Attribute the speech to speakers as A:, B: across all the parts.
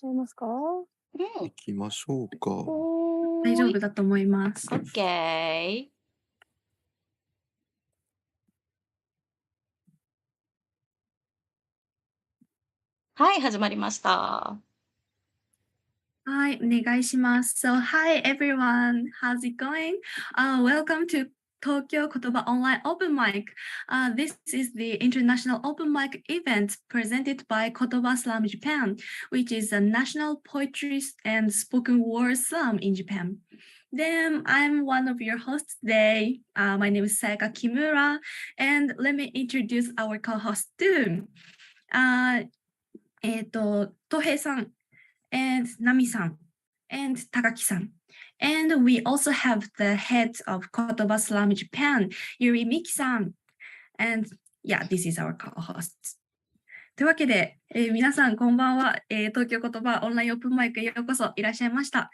A: ちゃいますか？
B: 行きましょうか。
C: 大丈夫だと思います。
D: OK。はい、始まりました。
C: はい、お願いします。So, hi everyone, how's it going? Welcome to Tokyo KOTOBA Online Open Mic. This is the international open mic event presented by KOTOBA Slam Japan, which is a national poetry and spoken word slam in Japan. Then I'm one of your hosts today. My name is Sayaka Kimura, and let me introduce our co-host too. Tohei-san and Nami-san and Takaki-san. And we also have the head of KOTOBA Slam Japan, Yuri Miki-san. And yeah, this is our co-host. というわけで、皆さんこんばんは、東京言葉オンラインオープンマイクへようこそいらっしゃいました。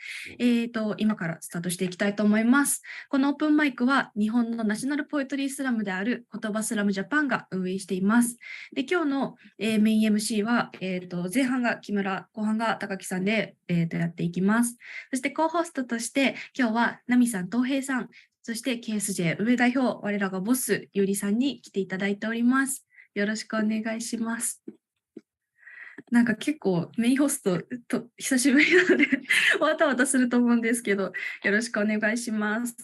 C: 今からスタートしていきたいと思います。このオープンマイクは日本のナショナルポエトリースラムである言葉スラムジャパンが運営しています。で、今日の、メイン MC は、前半が木村、後半が高木さんで、やっていきます。そしてコーホストとして今日はナミさん、東平さん、そして KSJ 上代表、我らがボス、ゆりさんに来ていただいております。よろしくお願いします。なんか結構メインホストと久しぶりなのでわたわたすると思うんですけど、よろしくお願いします。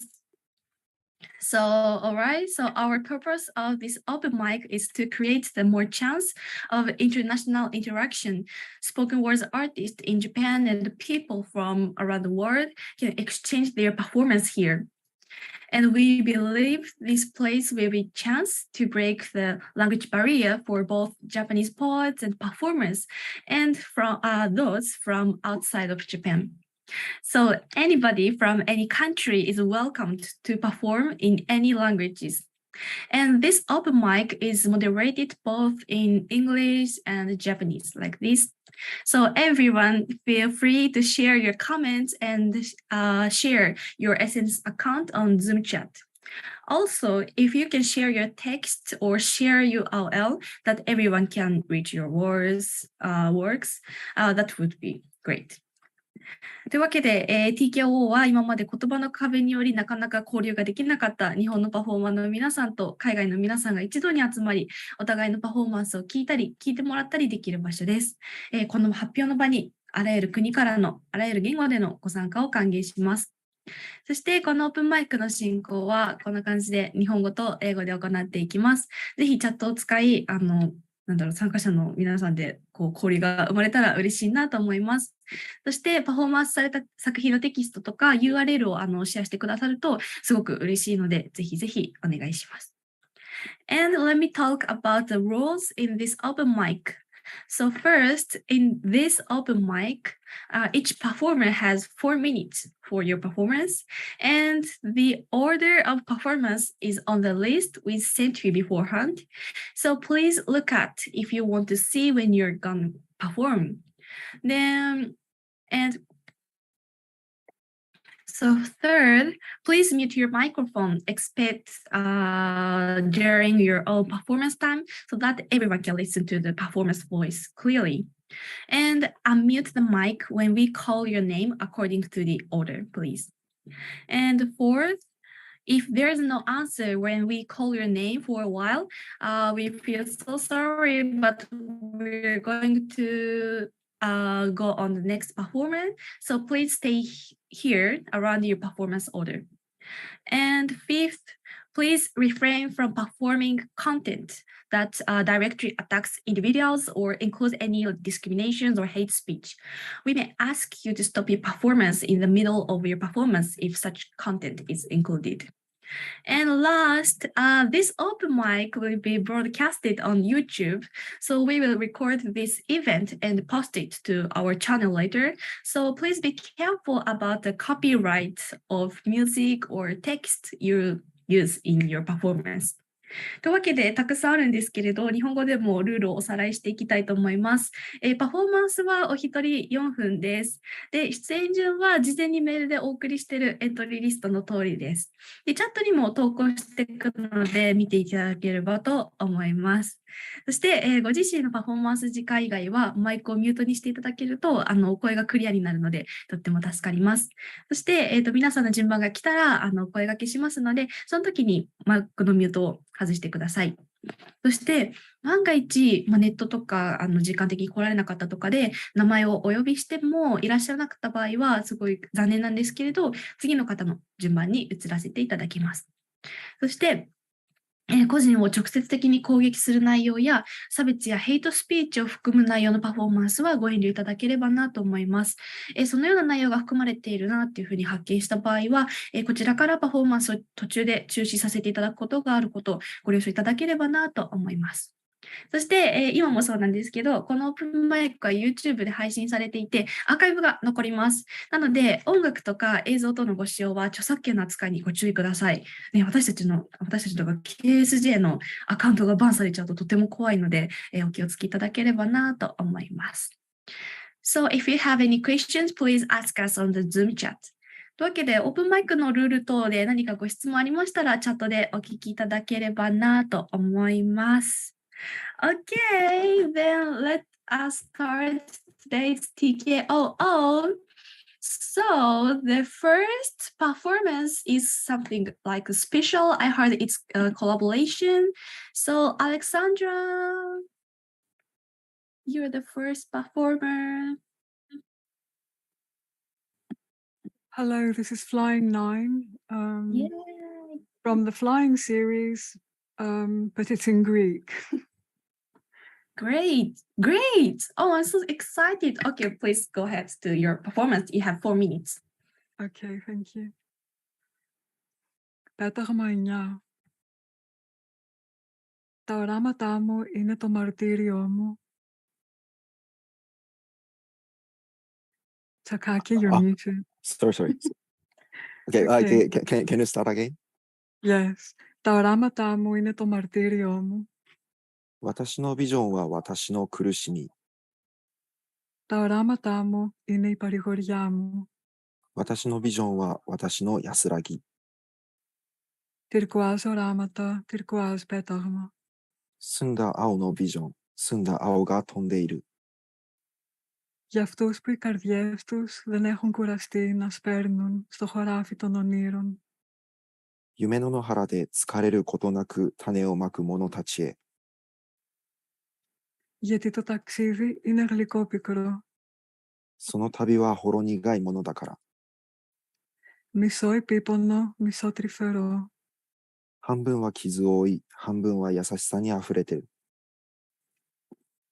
C: So, alright, so our purpose of this open mic is to create the more chance of international interaction. Spoken words artists in Japan and people from around the world can exchange their performance here. And we believe this place will be a chance to break the language barrier for both Japanese poets and performers and from those from outside of Japan. So anybody from any country is welcomed to perform in any languages. And this open mic is moderated both in English and Japanese, like this. So everyone feel free to share your comments and share your Essence account on Zoom chat. Also, if you can share your text or share URL that everyone can read your works, that would be great. というわけで、TKO は今まで言葉の壁によりなかなか交流ができなかった日本のパフォーマーの皆さんと海外の皆さんが一度に集まり、お互いのパフォーマンスを聞いてもらったりできる場所です。この発表の場にあらゆる国からのあらゆる言語でのご参加を歓迎します。そしてこのオープンマイクの進行はこんな感じで日本語と英語で行っていきます。ぜひチャットを使い、参加者の皆さんで交流が生まれたら嬉しいなと思います。そしてパフォーマンスされた作品のテキストとか URL をシェアしてくださるとすごく嬉しいので、ぜひぜひお願いします。And let me talk about the rules in this open mic. So first, in this open mic, each performer has 4 minutes for your performance, and the order of performance is on the list we sent you beforehand. So please look at if you want to see when you're gonna perform. So third, please mute your microphone except during your own performance time so that everyone can listen to the performance voice clearly. And unmute the mic when we call your name according to the order, please. And fourth, if there is no answer when we call your name for a while, we feel so sorry, but we're going to go on the next performance. So please stay here around your performance order. And fifth, please refrain from performing content that directly attacks individuals or includes any discriminations or hate speech. We may ask you to stop your performance in the middle of your performance if such content is included. And last, this open mic will be broadcasted on YouTube. So we will record this event and post it to our channel later. So please be careful about the copyright of music or text you use in your performance. というわけでたくさんあるんですけれど、日本語でもルールをおさらいしていきたいと思います。パフォーマンスはお一人4分です。で、出演順は事前にメールでお送りしているエントリーリストの通りです。で、チャットにも投稿していくので見ていただければと思います。そして、ご自身のパフォーマンス時間以外はマイクをミュートにしていただけると、お声がクリアになるので、とっても助かります。そして、皆さんの順番が来たら、お声掛けしますので、その時にマイクのミュートを外してください。そして、万が一、ネットとか時間的に来られなかったとかで、名前をお呼びしてもいらっしゃらなかった場合は、すごい残念なんですけれど、次の方の順番に移らせていただきます。そして、個人を直接的に攻撃する内容や差別やヘイトスピーチを含む内容のパフォーマンスはご遠慮いただければなと思います。そのような内容が含まれているなというふうに発見した場合は、こちらからパフォーマンスを途中で中止させていただくことがあることをご了承いただければなと思います。そして、今もそうなんですけど、このオープンマイクは YouTube で配信されていて、アーカイブが残ります。なので、音楽とか映像等のご使用は著作権の扱いにご注意ください。ね、私たちとか KSJ のアカウントがバンされちゃうととても怖いので、お気をつけいただければなと思います。So, if you have any questions, please ask us on the Zoom chat. というわけで、オープンマイクのルール等で何かご質問ありましたら、チャットでお聞きいただければなと思います。Okay, then let us start today's TKOO. So the first performance is something like special. I heard it's a collaboration. So Alexandra, you're the first performer.
A: Hello, this is Flying 9
C: Yay.
A: from the Flying series, but it's in Greek.
C: Great, great. Oh, I'm so excited. Okay, please go ahead to your performance. You have 4 minutes.
A: Okay, thank you. Πέταγμα 9. Τα οράματά μου είναι το μαρτύριό μου. Takaki, you're muted.
B: Sorry. Okay,
A: Okay.
B: can you start again?
A: Yes. Τα οράματά μου είναι το μαρτύριό μου.
B: 私のビジョンは私の苦しみ。
A: Τα οράματά μου είναι η παρηγοριά μου.
B: 私のビジョンは私の安らぎ。
A: Τυρκουάζ οράματα, τυρκουάζ πέταγμα.
B: 澄んだ青のビジョン、澄んだ青が飛んでいる。
A: Για αυτούς που οι καρδιές τους δεν έχουν κουραστεί να σπέρνουν στο χωράφι των ονείρων.
B: 夢の野原で疲れることなく種をまく者たちへ。
A: Γιατί το ταξίδι είναι γλυκό πικρό.
B: その旅はほろ苦いものだから。
A: Μισό επίπονο, μισό τρυφερό.
B: 半分は傷を負い、半分は優しさにあふれてる。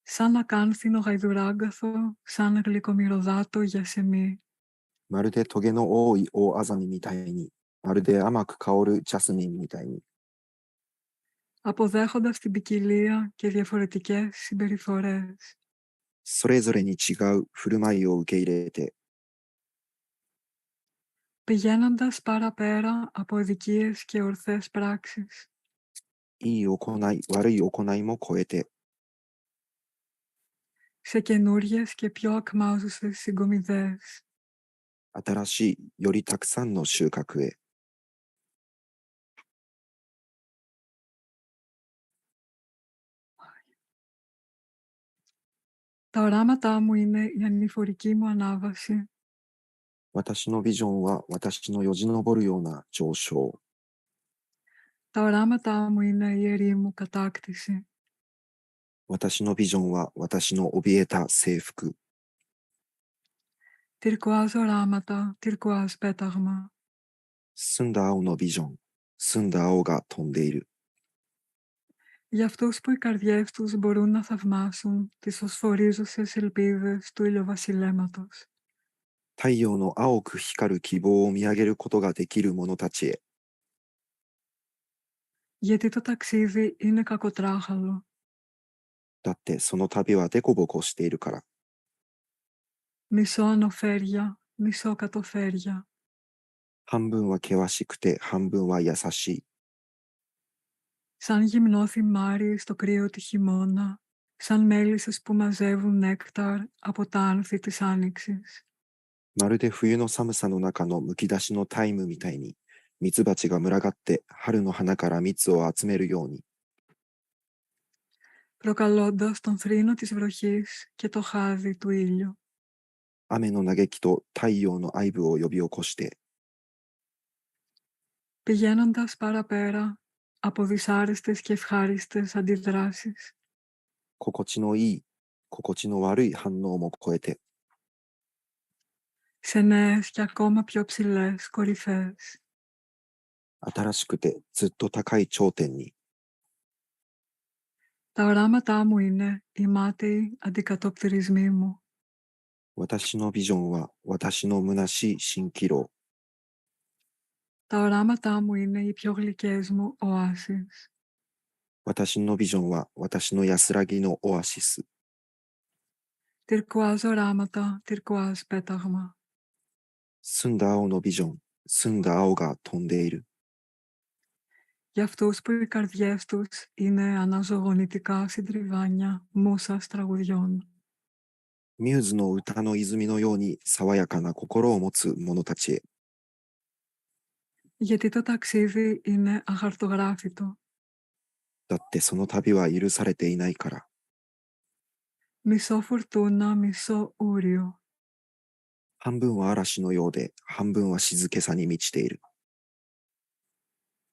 A: Σαν ακάνθινο γαϊδουράγκαθο, σαν γλυκομυρωδάτο γιασεμί.
B: まるでトゲの多い大アザミみたいに、まるで甘く香るジャスミンみたいに。
A: Αποδέχοντας την ποικιλία και διαφορετικές συμπεριφορές.
B: それぞれに違う振る舞いを受け入れて。
A: Πηγαίνοντας παραπέρα από αδικίες και ορθές πράξεις.
B: いい行い、悪い行いも超えて。
A: Σε καινούριες και πιο ακμάζουσες συγκομιδές.
B: 新しい、よりたくさんの収穫へ。
A: Τα οράματά μου είναι η ανηφορική μου ανάβαση.
B: 私のビジョンは私のよじ登るような上昇。
A: Τα οράματά μου είναι η ιερή μου κατάκτηση.
B: 私のビジョンは私の怯えた征服。
A: Τυρκουάζ οράματα, τυρκουάζ πέταγμα.
B: 澄んだ青のビジョン、澄んだ青が飛んでいる。
A: Για αυτούς που οι καρδιές τους μπορούν να θαυμάσουν τις φωσφορίζουσες ελπίδες του ηλιοβασιλέματος.
B: 太陽の青く光る希望を見上げることができる者たちへ。
A: Γιατί το ταξίδι είναι κακοτράχαλο.
B: だってその旅はデコボコしているから。
A: Μισό ανοφέρια, μισό κατοφέρια.
B: 半分は険しくて半分は優しい。
A: Σαν γυμνό θυμάρι στο κρύο του χειμώνα, σαν μέλισσες που μαζεύουν νέκταρ από τα άνθη της άνοιξης.
B: まるで冬の寒さの中のむき出しのタイムみたいに、ミツバチが群がって春の花から蜜を集めるように。
A: προκαλώντας τον θρήνο της βροχής και το χάδι του ήλιου.
B: 雨の嘆きと太陽の愛撫を呼び起こして、
A: πηγαίνοντας παραπέρα από δυσάρεστες και ευχάριστες αντιδράσεις,
B: 心地のいい、心地の悪い反応も超えて、
A: σε νέες και ακόμα πιο ψηλές κορυφές.
B: 新しくてずっと高い頂点に、
A: Τα οράματά μου είναι οι μάταιοι αντικατοπτρισμοί μου.
B: 私のビジョンは私の虚しい蜃気楼。
A: Τα οράματά μου είναι οι πιο γλυκές μου οάσεις.
B: 私のビジョンは私の安らぎのオアシス。
A: Τυρκουάζ οράματα, τυρκουάζ πέταγμα.
B: 澄んだ青のビジョン、澄んだ青が飛んでいる。
A: Για αυτούς που οι καρδιές τους είναι αναζωογονητικά συντριβάνια μούσας τραγουδιών.
B: ミューズの歌の泉のように爽やかな心を持つ者たちへ。
A: Γιατί το ταξίδι είναι αχαρτογράφητο.
B: だってその旅は許されていないから。
A: Μισό φουρτούνα, μισό ούριο.
B: 半分は嵐のようで、半分は静けさに満ちている。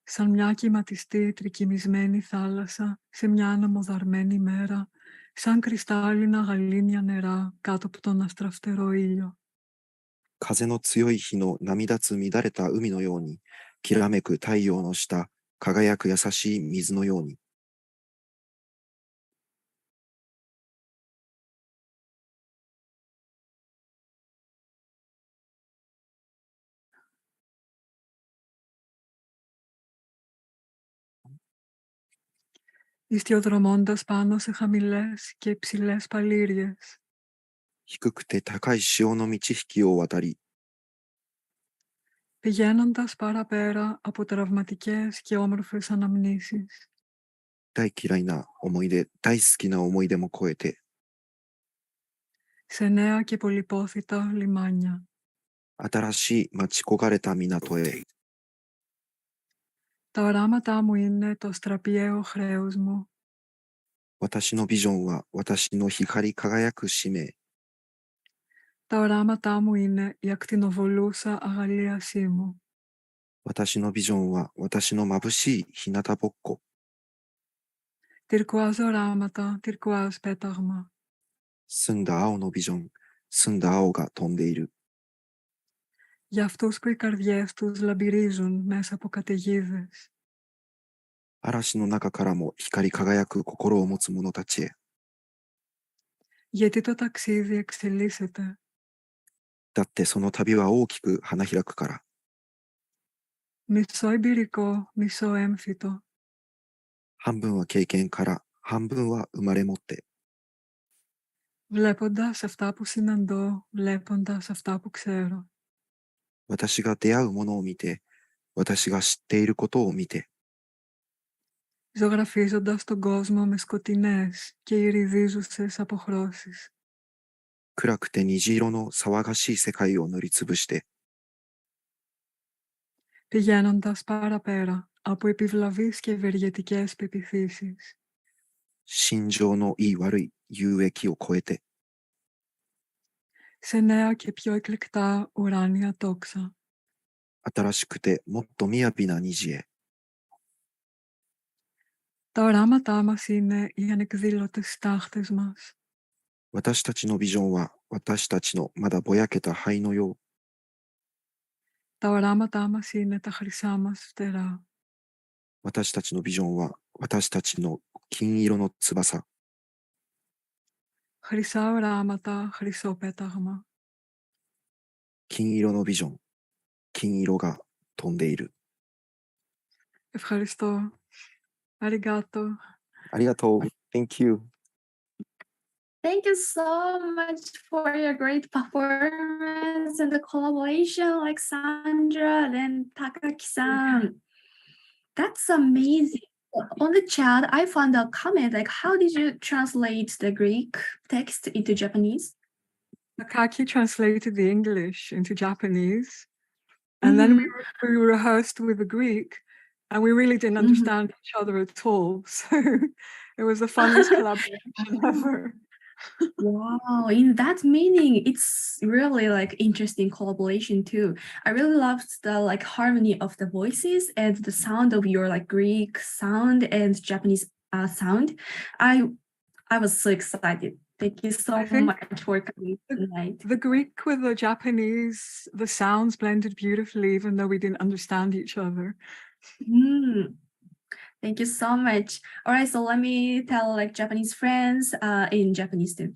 A: Σαν μια κυματιστή τρικυμισμένη θάλασσα σε μια αναμοδαρμένη μέρα, σαν κρυστάλλινα γαλήνια νερά κάτω από τον αστραφτερό ήλιο.
B: 風の強い日の波立つ乱れた海のように、きらめく太陽の下、輝く優しい水のように。
A: Ιστιοδρομώντας πάνω σε χαμηλές και υψηλές παλήριες.
B: 低くて高い潮の満ち引きを渡り、
A: Πηγαίνοντας παραπέρα από τραυματικές και όμορφες αναμνήσεις.
B: 大嫌いな思い出、大好きな思い出も超えて、
A: Σε νέα και πολυπόθητα λιμάνια.
B: 新しい待ち焦がれた港へ。
A: Τα οράματά μου είναι το αστραπιαίο χρέος μου.
B: 私のビジョンは私の光り輝く使命。
A: Τα οράματά μου είναι η ακτινοβολούσα αγαλίασή μου.
B: 私のビジョンは私の眩しい日向ぼっこ。
A: Τυρκουάζ οράματα, τυρκουάζ πέταγμα.
B: 澄んだ青のビジョン、澄んだ青が飛んでいる。
A: Για αυτούς που οι καρδιές τους λαμπυρίζουν μέσα από καταιγίδες.
B: 嵐の中からも光り輝く心を持つ者たちへ。
A: Γιατί το ταξίδι εξελίσσεται.
B: だってその旅は大きく花開くから。
A: Μισό εμπειρικό, μισό έμφυτο.
B: 半分は経験から、半分は生まれ持って。
A: Βλέποντας αυτά που συναντώ, βλέποντας αυτά που ξέρω.
B: 私が出会うものを見て、私が知っていることを見て。
A: Ζωγραφίζοντας τον κόσμο με σκοτεινές και ηριδίζουσες αποχρώσεις.
B: 暗くて虹色の騒がしい世界を塗りつぶして。
A: Πηγαίνοντας παραπέρα από επιβλαβείς και ευεργετικές πεποιθήσεις.
B: 心情のいい悪い有益を超えて。
A: Σε νέα και πιο εκλεκτά ουράνια τόξα.
B: 新しくてもっと雅な虹へ。
A: Τα οράματά μας είναι οι ανεκδήλωτες στάχτες μας.
B: 私たちのビジョンは私たちのまだぼやけた灰のよう。
A: Τα οράματά μας είναι τα χρυσά μας φτερά.
B: 私たちのビジョンは私たちの金色の翼。
A: Χρυσά οράματα, χρυσό πέταγμα.
B: 金色のビジョン、金色が飛んでいる。
A: Ευχαριστώ. Αριγκάτο.
B: ありがとう。Thank you.
C: Thank you so much for your great performance and the collaboration, Alexandra and Takaki-san. That's amazing. On the chat, I found a comment like, how did you translate the Greek text into Japanese?
A: Takaki translated the English into Japanese. And then we rehearsed with the Greek, and we really didn't understand each other at all. So it It was the funniest collaboration ever.
C: Wow, in that meaning, it's really like interesting collaboration too. I really loved the like harmony of the voices and the sound of your like Greek sound and Japanese sound. I was so excited. Thank you so much for coming tonight.
A: The Greek with the Japanese, the sounds blended beautifully, even though we didn't understand each other.
C: Thank you so much. All right, so let me tell like Japanese friends in Japanese too.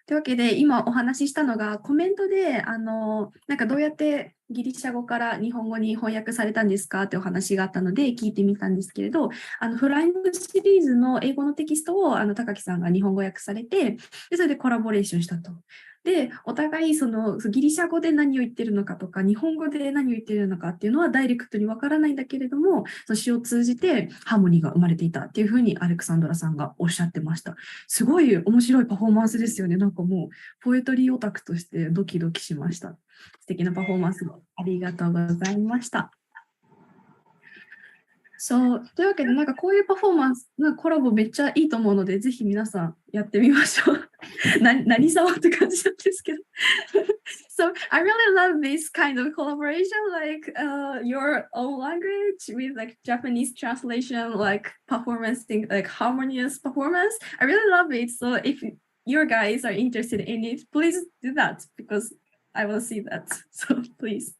C: というわけで今お話ししたのがコメントでなんかどうやってギリシャ語から日本語に翻訳されたんですかってお話があったので聞いてみたんですけれど、フライングシリーズの英語のテキストを高木さんが日本語訳されて、でそれでコラボレーションしたと。で、お互いそのギリシャ語で何を言ってるのかとか、日本語で何を言ってるのかっていうのはダイレクトにわからないんだけれども、その詩を通じてハーモニーが生まれていたっていうふうにアレクサンドラさんがおっしゃってました。すごい面白いパフォーマンスですよね。なんかもうポエトリーオタクとしてドキドキしました。素敵なパフォーマンスありがとうございました。そう、というわけで、なんかこういうパフォーマンスのコラボめっちゃいいと思うので、ぜひ皆さんやってみましょう。何様って感じなんですけど。So, I really love this kind of collaboration, like your own language with like Japanese translation, like performance thing, like harmonious performance. I really love it. So, if your guys are interested in it, please do that because I will see that. So, please.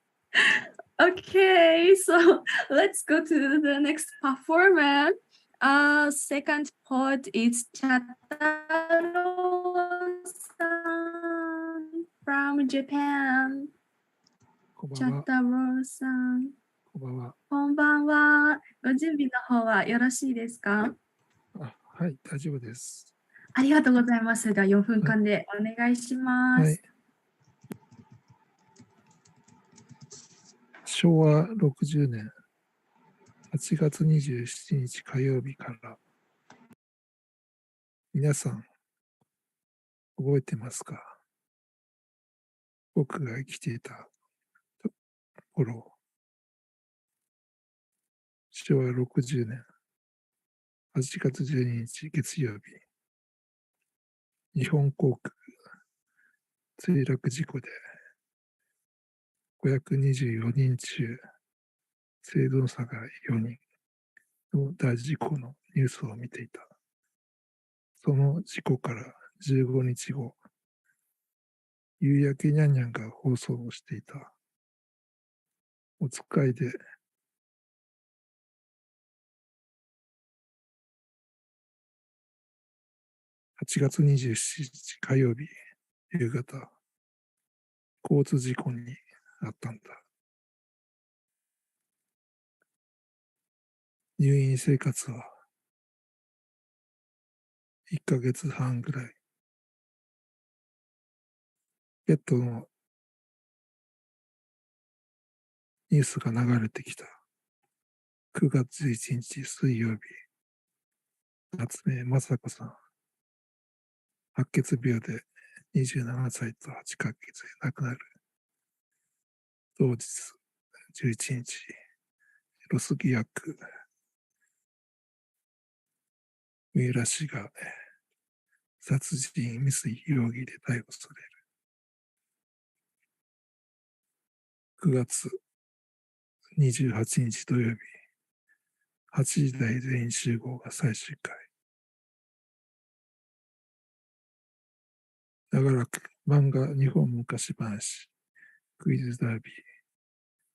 C: Okay, so let's go to the next performer. Second part is Chataro-san from Japan.
E: こんばんは。
C: Chataro-san.
E: こんばんは。
C: こんばんは。ご準備の方はよろしいですか？
E: はい、大丈夫です。
C: ありがとうございます。では4分間でお願いします。
E: はい。昭和60年8月27日火曜日から、皆さん覚えてますか？僕が生きていた頃、昭和60年8月12日月曜日、日本航空墜落事故で524人中生存者が4人の大事故のニュースを見ていた。その事故から15日後、夕焼けにゃんにゃんが放送をしていた。おつかいで8月27日火曜日夕方、交通事故にあったんだ。入院生活は1ヶ月半ぐらい。ベッドのニュースが流れてきた。9月11日水曜日、夏目雅子さん、白血病で27歳と8ヶ月で亡くなる。同日11日、ロス疑惑、三浦氏が殺人未遂容疑で逮捕される。9月28日土曜日、8時台全員集合が最終回。長らく漫画日本昔話、クイズダービ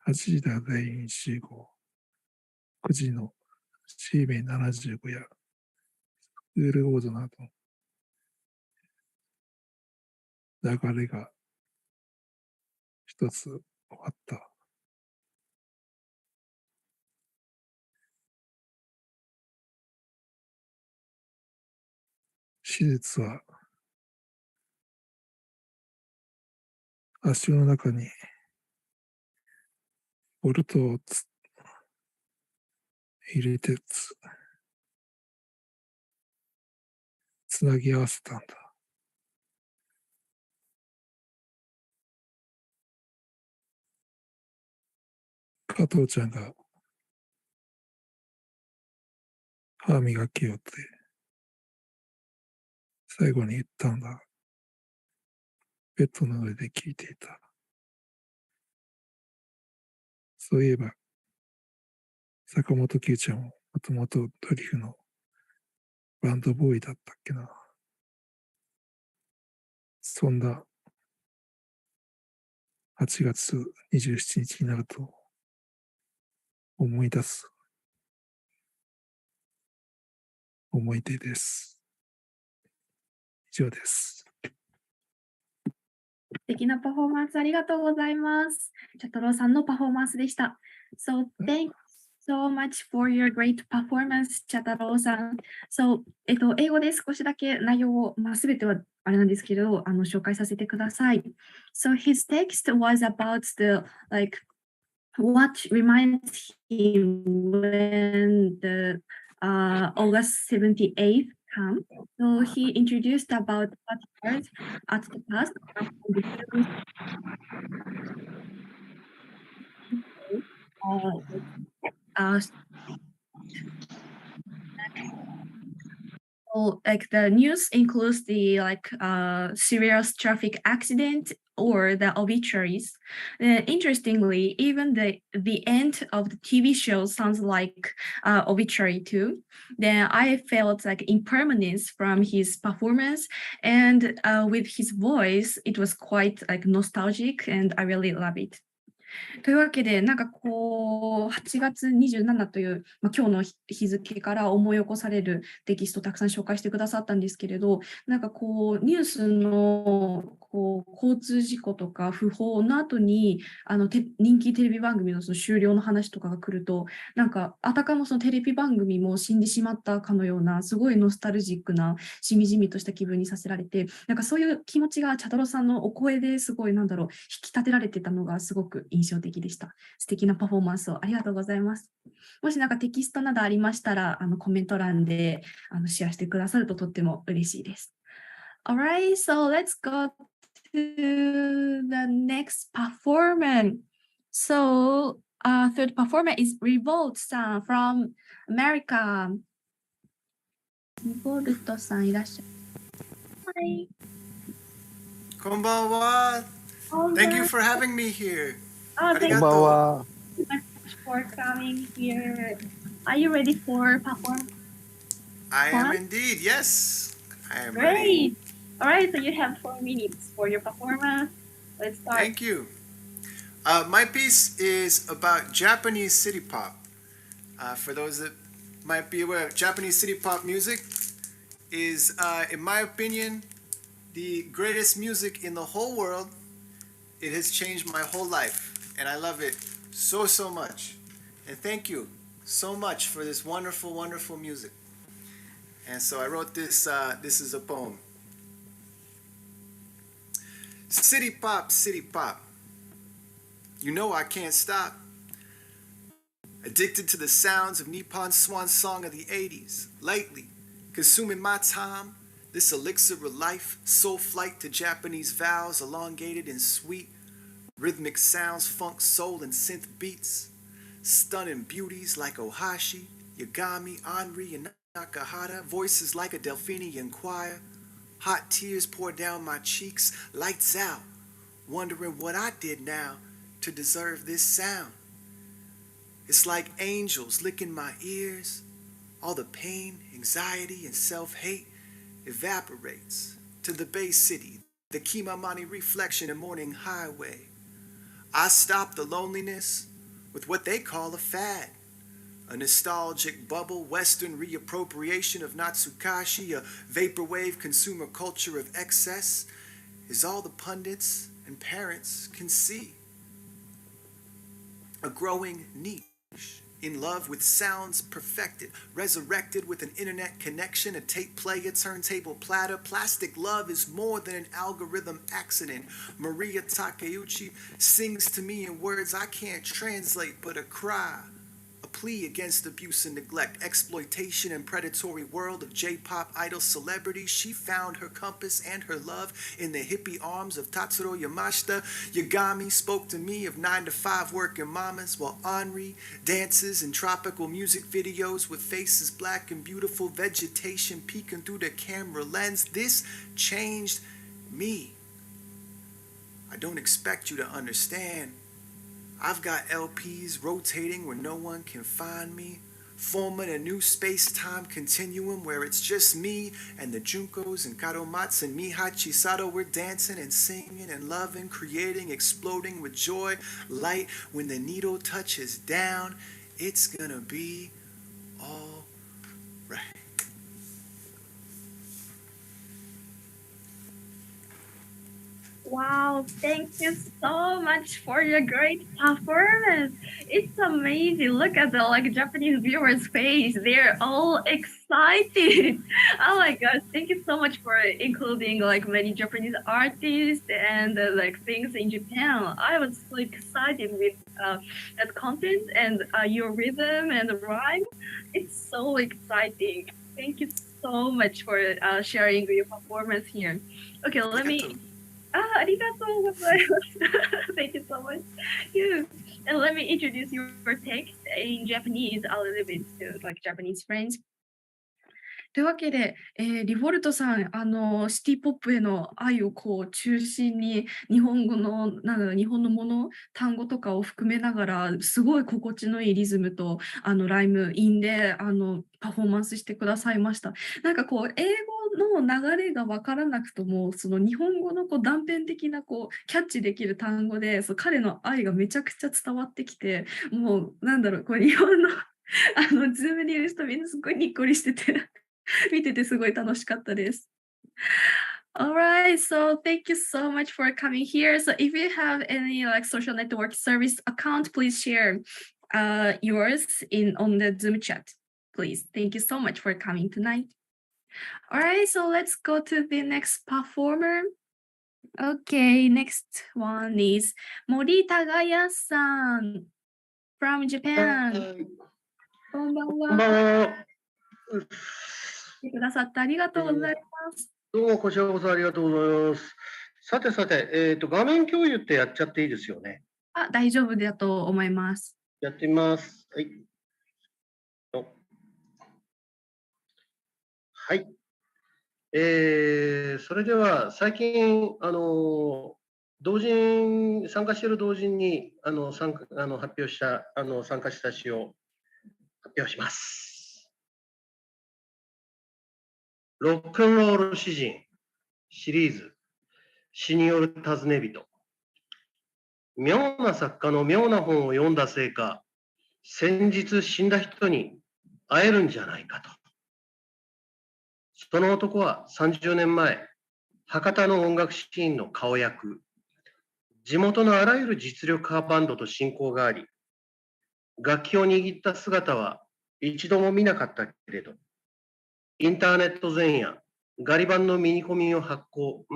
E: ー、8時台全員集合、9時の C 名75やスクールオードなど、流れが一つ終わった。手術は足の中にボルトを入れてつなぎ合わせたんだ。加藤ちゃんが歯磨きをって最後に言ったんだ。ベッドの上で聞いていた。そういえば、坂本九ちゃんももともとドリフのバンドボーイだったっけな。そんな8月27日になると思い出す思い出です。以上です。
C: 素敵なパフォーマンスありがとうございます。チャトロさんのパフォーマンスでした。So thanks so much for your great performance, チャトロさん。So, 英語で少しだけ内容を、すべてはあれなんですけど、紹介させてください。So his text was about the, what reminds him when the August 28th come. So he introduced about what he heard at the past from the previous so the news includes the serious traffic accident or the obituaries. Interestingly, even the end of the TV show sounds like obituary too. Then I felt like impermanence from his performance, and with his voice, it was quite nostalgic, and I really love it. というわけで、8月27という、今日の日付から思い起こされるテキストをたくさん紹介してくださったんですけれど、ニュースの交通事故とか不法の後に人気テレビ番組のその終了の話とかが来ると、あたかもそのテレビ番組も死んでしまったかのような、すごいノスタルジックなしみじみとした気分にさせられて、そういう気持ちがチャトロさんのお声ですごい引き立てられてたのがすごく印象的でした。素敵なパフォーマンスをありがとうございます。もしテキストなどありましたら、コメント欄でシェアしてくださるととっても嬉しいです。Alright, so let's go to the next performer. So, third performer is Revolt-san from America. Revolt さんいらっしゃい。はい。
F: こんばんは。Thank you for having me here.
C: Oh, thank you so much for coming here. Are you ready for perform?
F: I am indeed, yes. I am
C: Great.
F: ready.
C: All right, so you have 4 minutes for your performance. Let's start.
F: Thank you. My piece is about Japanese city pop. For those that might be aware, Japanese city pop music is, in my opinion, the greatest music in the whole world. It has changed my whole life, and I love it so, so much. And thank you so much for this wonderful, wonderful music. And so I wrote this, this is a poem. City pop, city pop. You know I can't stop. Addicted to the sounds of Nippon swan song of the 80s. Lately, consuming my time, this elixir of life, soul flight to Japanese vowels, elongated and sweet, rhythmic sounds, funk, soul, and synth beats, stunning beauties like Ohashi, Yagami, Anri, and Nakahara, voices like a Delphinian choir, hot tears pour down my cheeks, lights out, wondering what I did now to deserve this sound. It's like angels licking my ears, all the pain, anxiety, and self-hate evaporates to the Bay City, the Kimamani reflection and morning highway. I stop the loneliness with what they call a fad, a nostalgic bubble, Western reappropriation of Natsukashi, a vaporwave consumer culture of excess, is all the pundits and parents can see. A growing niche, in love with sounds perfected, resurrected with an internet connection, a tape player, turntable platter. Plastic love is more than an algorithm accident. Maria Takeuchi sings to me in words I can't translate, but a cry, a plea against abuse and neglect, exploitation and predatory world of J-pop idol celebrities. She found her compass and her love in the hippie arms of Tatsuro Yamashita. Yagami spoke to me of 9-to-5 working mamas, while Henri dances in tropical music videos with faces black and beautiful vegetation peeking through the camera lens. This changed me. I don't expect you to understand. I've got LPs rotating where no one can find me, forming a new space-time continuum where it's just me and the Junkos and Karomats and Miha Chisato. We're dancing and singing and loving, creating, exploding with joy, light. When the needle touches down, it's gonna be all right.
C: Wow, thank you so much for your great performance. It's amazing. Look at the Japanese viewers' face. They're all excited. Oh my gosh, thank you so much for including many Japanese artists and things in Japan. I was so excited with that content and your rhythm and rhyme. It's so exciting. Thank you so much for sharing your performance here. Okay, let me... ありがとうございます。Thank you so much. And let me introduce your text in Japanese a little bit to Japanese friends. というわけで、リフォルトさん、シティポップへの愛を中心に日本語の、日本のもの、単語とかを含めながら、すごい心地のいいリズムとライム、韻でパフォーマンスしてくださいました。英語の流れが分からなくとも、その日本語の断片的なキャッチできる単語で、彼の愛がめちゃくちゃ伝わってきて、もう日本のズームにいる人みんなすごいにっこりしてて。見ててすごい楽しかったです。Alright, so thank you so much for coming here. So if you have any social network service account, please share yours on the Zoom chat, please. Thank you so much for coming tonight. Alright, so let's go to the next performer. Okay, next one is Mori Tagaya-san from Japan. こんばんは。来てくださってありがとうございます。
G: どうも、こちらこそありがとうございます。さてさて、画面共有ってやっちゃっていいですよね。
C: 大丈夫だと思います。
G: やってみます。はい。はい。それでは、最近、参加している同人に発表した参加した詩を発表します。ロックンロール詩人シリーズ詩による尋ね人。妙な作家の妙な本を読んだせいか、先日死んだ人に会えるんじゃないかと。その男は30年前、博多の音楽シーンの顔役、地元のあらゆる実力派バンドと親交があり、楽器を握った姿は一度も見なかったけれど、インターネット前夜、ガリ版のミニコミを発行。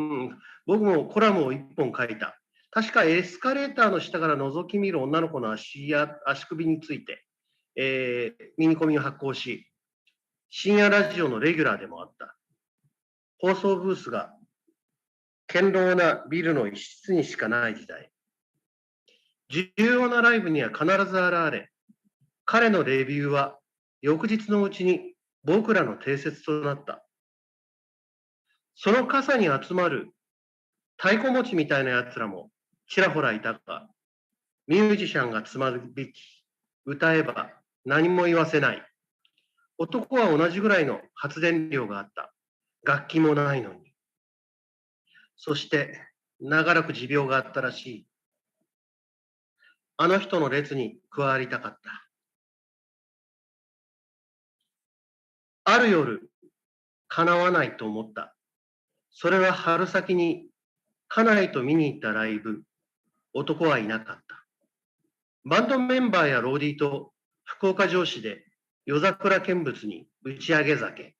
G: 僕もコラムを1本書いた。確かエスカレーターの下から覗き見る女の子の足や足首について、ミニコミを発行し、深夜ラジオのレギュラーでもあった。放送ブースが堅牢なビルの一室にしかない時代。重要なライブには必ず現れ、彼のレビューは翌日のうちに僕らの定説となった。その傘に集まる太鼓持ちみたいなやつらもちらほらいたが、ミュージシャンがつまずき、歌えば何も言わせない。男は同じぐらいの発電量があった。楽器もないのに。そして長らく持病があったらしい。あの人の列に加わりたかった。ある夜、叶わないと思った。それは春先に家内と見に行ったライブ。男はいなかった。バンドメンバーやローディーと福岡城市で夜桜見物に打ち上げ酒。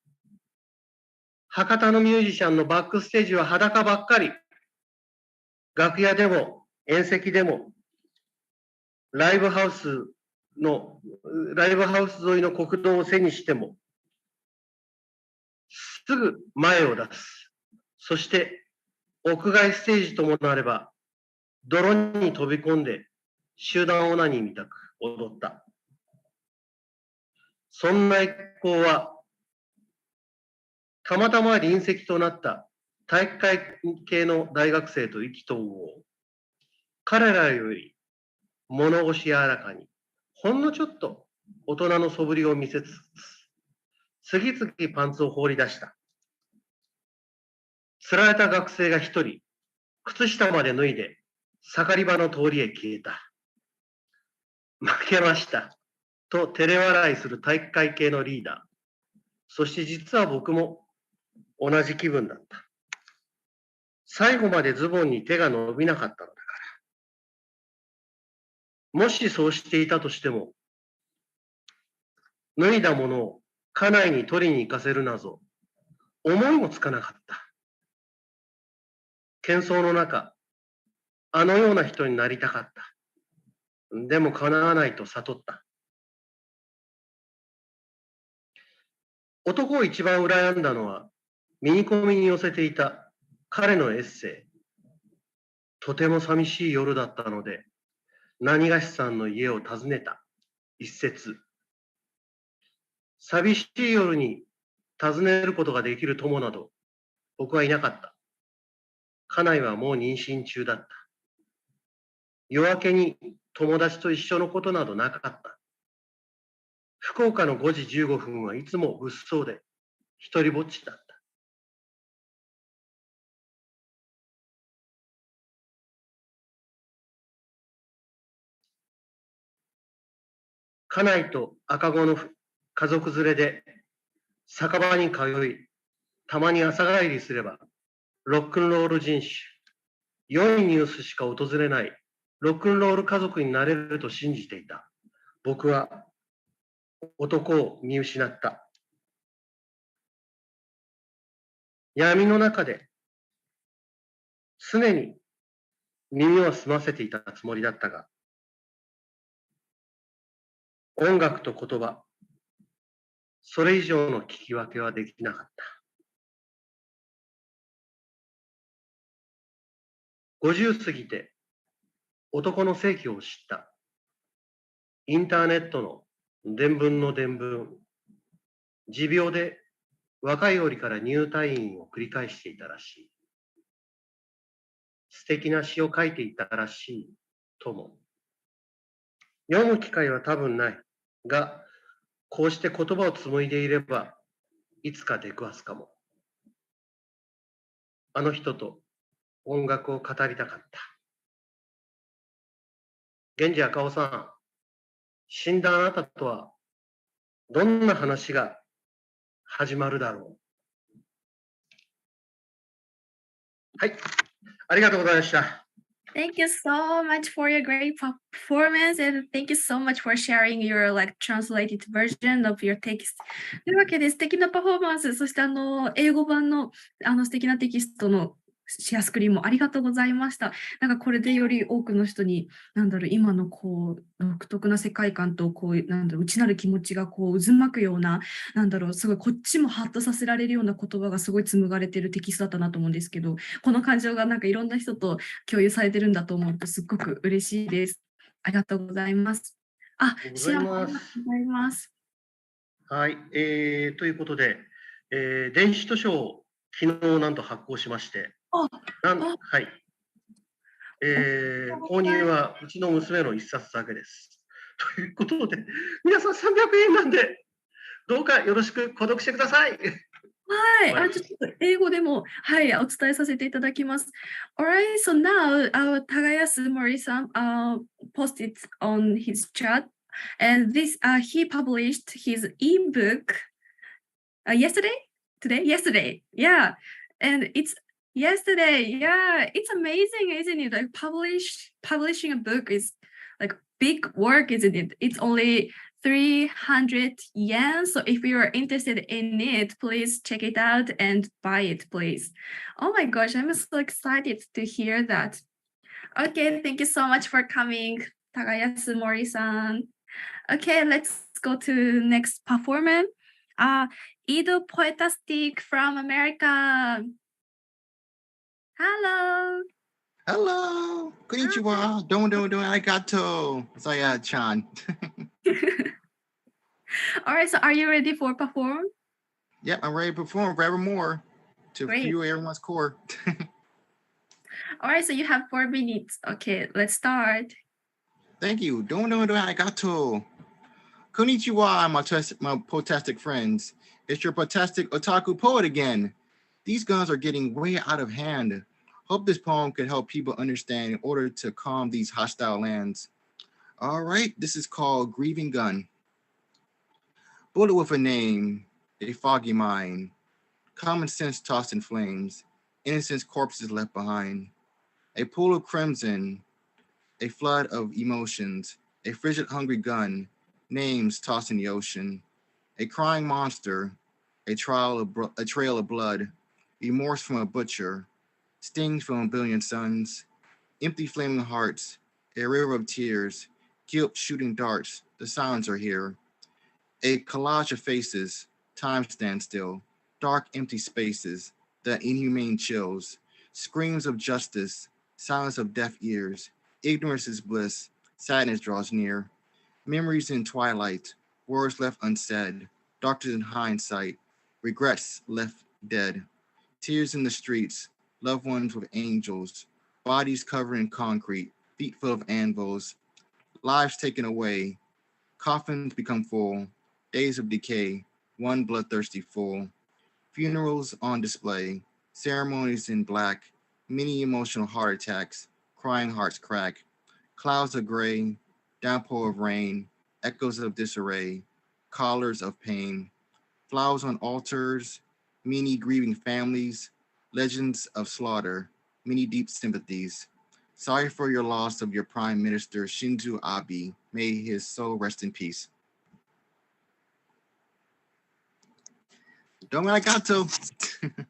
G: 博多のミュージシャンのバックステージは裸ばっかり。楽屋でも宴席でもライブハウスのライブハウス沿いの国道を背にしても、すぐ前を出す。そして、屋外ステージともなれば、泥に飛び込んで集団オナニーみたく踊った。そんな一行は、たまたま隣席となった体育会系の大学生と意気投合。彼らより物腰柔らかに、ほんのちょっと大人の素振りを見せつつ、次々パンツを放り出した。釣られた学生が一人、靴下まで脱いで、盛り場の通りへ消えた。負けました。と照れ笑いする体育会系のリーダー。そして実は僕も同じ気分だった。最後までズボンに手が伸びなかったのだから。もしそうしていたとしても、脱いだものを家内に取りに行かせるなぞ、思いもつかなかった。喧騒の中、あのような人になりたかった。でも叶わないと悟った。男を一番羨んだのは、ミニコミに寄せていた彼のエッセイ。とても寂しい夜だったので、何がしさんの家を訪ねた。一節。寂しい夜に訪ねることができる友など、僕はいなかった。家内はもう妊娠中だった。夜明けに友達と一緒のことなどなかった。福岡の5時15分はいつも物騒で一人ぼっちだった。家内と赤子の家族連れで酒場に通い、たまに朝帰りすれば、ロックンロール人種、良いニュースしか訪れないロックンロール家族になれると信じていた。僕は男を見失った。闇の中で常に耳を澄ませていたつもりだったが、音楽と言葉、それ以上の聞き分けはできなかった。50過ぎて男の正気を知った。インターネットの伝聞の伝聞、持病で若い折から入退院を繰り返していたらしい。素敵な詩を書いていたらしいとも。読む機会は多分ないが、こうして言葉を紡いでいれば、いつか出くわすかも。あの人と音楽を語りたかった。源氏赤尾さん、死んだあなたとはどんな話が始まるだろう。はい、ありがとうございました。
C: Thank you so much for your great performance and thank you so much for sharing your translated version of your text. というわけで素敵なパフォーマンス、そして英語版の素敵なテキストのシェアスクリーンもありがとうございました。なんかこれでより多くの人に今の独特な世界観と内なる気持ちが渦巻くようなすごいこっちもハッとさせられるような言葉がすごい紡がれているテキストだったなと思うんですけど、この感情がいろんな人と共有されてるんだと思うとすっごく嬉しいです。ありがとうございます。シェアありがとうございます。
G: はい、ということで、電子図書を昨日なんと発行しまして、はい。購入はうちの娘の1冊だけです。ということで、皆さん300円なんで、どうかよろしく購読してください。
C: はい、ちょっと英語でも、お伝えさせていただきます。Alright, so now Tagayasu Mori-san posted on his chat, and this he published his ebook yesterday, yeah, and it's yesterday, yeah, it's amazing, isn't it? Like publishing a book is like big work, isn't it? It's only 300 yen. So if you are interested in it, please check it out and buy it, please. Oh my gosh, I'm so excited to hear that. Okay, thank you so much for coming, Tagayasu Mori-san. Okay, let's go to next performance. Ido Poetastic from America. Hello.
H: Hello. Konnichiwa. Domo arigato. Saya-chan.
C: All right, so are you ready for perform?
H: Yep, I'm ready to perform forevermore to
C: Great.
H: fuel everyone's core.
C: All right, so you have 4 minutes. Okay, let's start.
H: Thank you. Domo arigato. Konnichiwa, my poetastic friends. It's your poetastic otaku poet again. These guns are getting way out of hand. Hope this poem could help people understand in order to calm these hostile lands. All right, this is called Grieving Gun. Bullet with a name, a foggy mind. Common sense tossed in flames. Innocence corpses left behind. A pool of crimson, a flood of emotions. A frigid hungry gun, names tossed in the ocean. A crying monster, a trail of blood. Remorse from a butcher. Stings from a billion suns, empty flaming hearts, a river of tears, guilt shooting darts, the sounds are here. A collage of faces, time stands still, dark empty spaces, the inhumane chills, screams of justice, silence of deaf ears, ignorance is bliss, sadness draws near. Memories in twilight, words left unsaid, doctors in hindsight, regrets left dead. Tears in the streets, loved ones with angels, bodies covered in concrete, feet full of anvils, lives taken away, coffins become full, days of decay, one bloodthirsty fool, funerals on display, ceremonies in black, many emotional heart attacks, crying hearts crack, clouds of gray, downpour of rain, echoes of disarray, collars of pain, flowers on altars, many grieving families, legends of slaughter, many deep sympathies. Sorry for your loss of your Prime Minister Shinzo Abe. May his soul rest in peace. Domo arigato.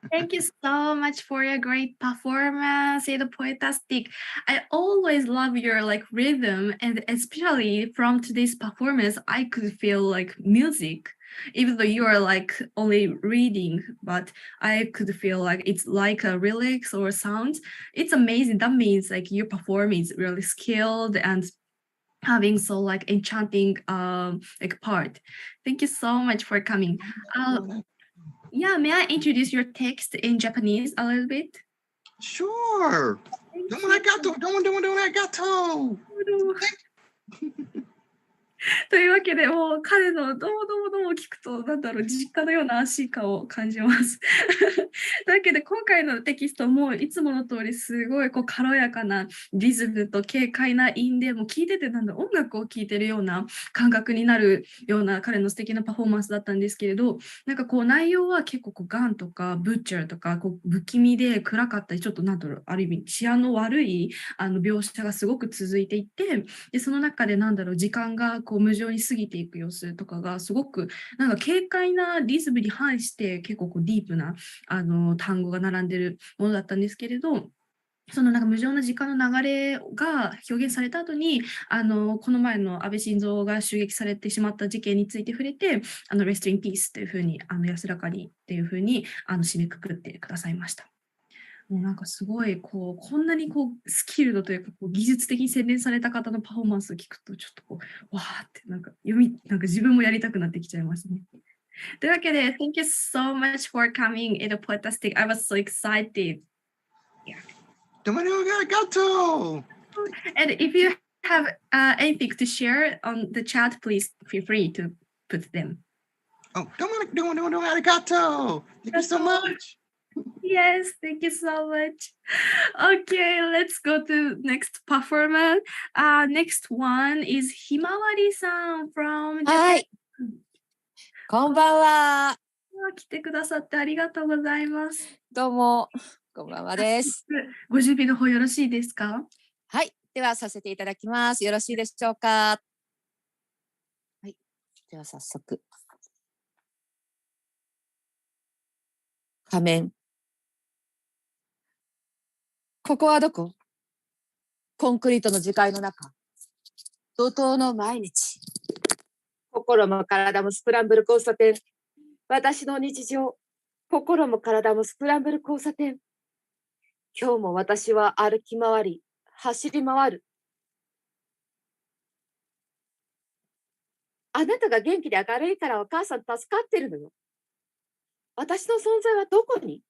C: Thank you so much for your great performance. It's poetastic. I always love your rhythm, and especially from today's performance, I could feel music. Even though you are only reading, but I could feel it's like a lyrics or sounds. It's amazing. That means your performance is really skilled and having so enchanting part. Thank you so much for coming. Yeah, may I introduce your text in Japanese a little bit?
H: Sure. Domo arigato. Domo arigato.
C: というわけで、もう彼のどうも聞くと、実家のような安心感を感じます。というわけで、今回のテキストもいつもの通りすごい軽やかなリズムと軽快な韻で、もう聞いてて音楽を聴いてるような感覚になるような彼の素敵なパフォーマンスだったんですけれど、内容は結構ガンとかブッチャーとか不気味で暗かったり、ちょっとある意味治安の悪い描写がすごく続いていて、でその中で時間が無情に過ぎていく様子とかがすごく軽快なリズムに反して結構ディープな単語が並んでるものだったんですけれど、その無情な時間の流れが表現された後にこの前の安倍晋三が襲撃されてしまった事件について触れてRest in Peace というふうに安らかにっていうふうに締めくくってくださいました。もうすごいこんなにスキルドというか技術的に洗練された方のパフォーマンスを聞くとちょっとわーって自分もやりたくなってきちゃいますね。というわけで Thank you so much for coming. It's fantastic. I was so excited. Yeah.
H: Domo arigato.
C: And if you have anything to share on the chat, please feel free to put them.
H: Oh, domo arigato. Thank you so much.
C: Yes, thank you so much. Okay, let's go to next performance. Next one is Himawari-san from Japan.
I: はい。こんばんは。
C: 来てくださってありがとうございます。
I: どうも、こんばんはです。
C: ご準備の方よろしいですか？
I: はい、ではさせていただきます。よろしいでしょうか？はい、では早速。仮面。ここはどこ？コンクリートの樹海の中。怒涛の毎日。
J: 心も体もスクランブル交差点。私の日常、心も体もスクランブル交差点。今日も私は歩き回り、走り回る。あなたが元気で明るいからお母さん助かってるのよ。私の存在はどこに？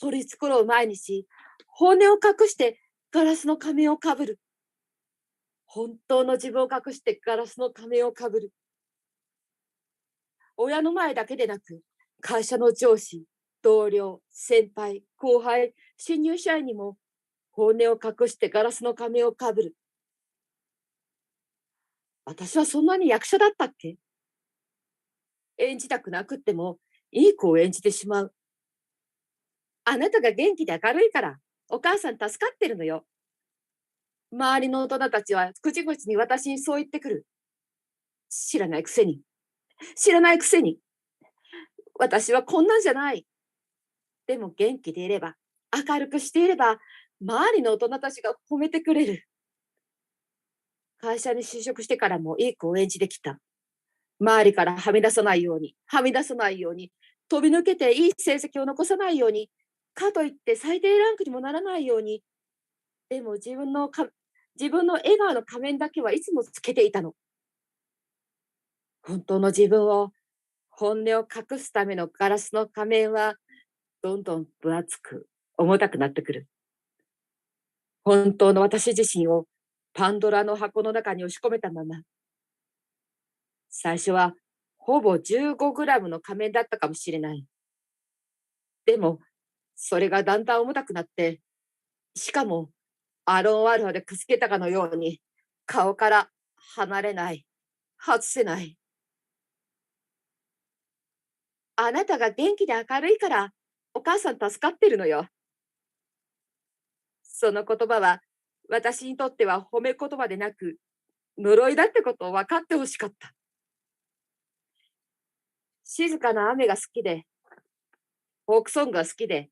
J: 取り繕う毎日、本音を隠してガラスの仮面をかぶる。本当の自分を隠してガラスの仮面をかぶる。親の前だけでなく、会社の上司、同僚、先輩、後輩、新入社員にも本音を隠してガラスの仮面をかぶる。私はそんなに役者だったっけ？演じたくなくってもいい子を演じてしまう。あなたが元気で明るいからお母さん助かってるのよ。周りの大人たちは口々に私にそう言ってくる。知らないくせに。知らないくせに。私はこんなんじゃない。でも元気でいれば、明るくしていれば、周りの大人たちが褒めてくれる。会社に就職してからもいい子を演じてきた。周りからはみ出さないように、飛び抜けていい成績を残さないように、かといって最低ランクにもならないように、でも自分の笑顔の仮面だけはいつもつけていたの。本当の自分を、本音を隠すためのガラスの仮面は、どんどん分厚く、重たくなってくる。本当の私自身をパンドラの箱の中に押し込めたまま。最初はほぼ15グラムの仮面だったかもしれない。でも、それがだんだん重たくなって、しかも、アロンワルファでくっつけたかのように、顔から離れない、外せない。あなたが元気で明るいから、お母さん助かってるのよ。その言葉は、私にとっては褒め言葉でなく、呪いだってことを分かってほしかった。静かな雨が好きで、フォークソングが好きで、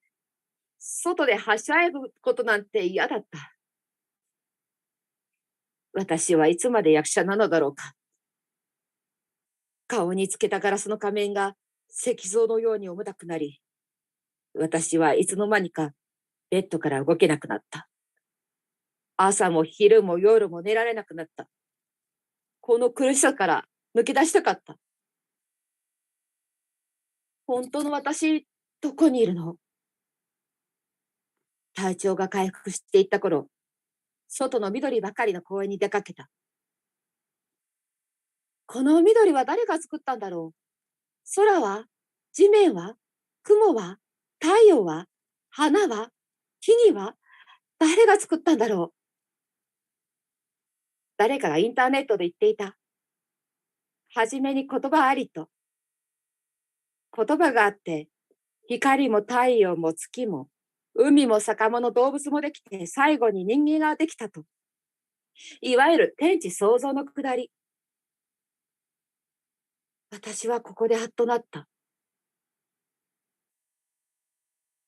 J: 外ではしゃぐことなんて嫌だった。私はいつまで役者なのだろうか。顔につけたガラスの仮面が石像のように重たくなり、私はいつの間にかベッドから動けなくなった。朝も昼も夜も寝られなくなった。この苦しさから抜け出したかった。本当の私、どこにいるの？体調が回復していった頃、外の緑ばかりの公園に出かけた。この緑は誰が作ったんだろう？空は？地面は？雲は？太陽は？花は？木々は？誰が作ったんだろう？誰かがインターネットで言っていた。はじめに言葉ありと。言葉があって、光も太陽も月も、海も魚も動物もできて、最後に人間ができたと。いわゆる天地創造のくだり。私はここでハッとなった。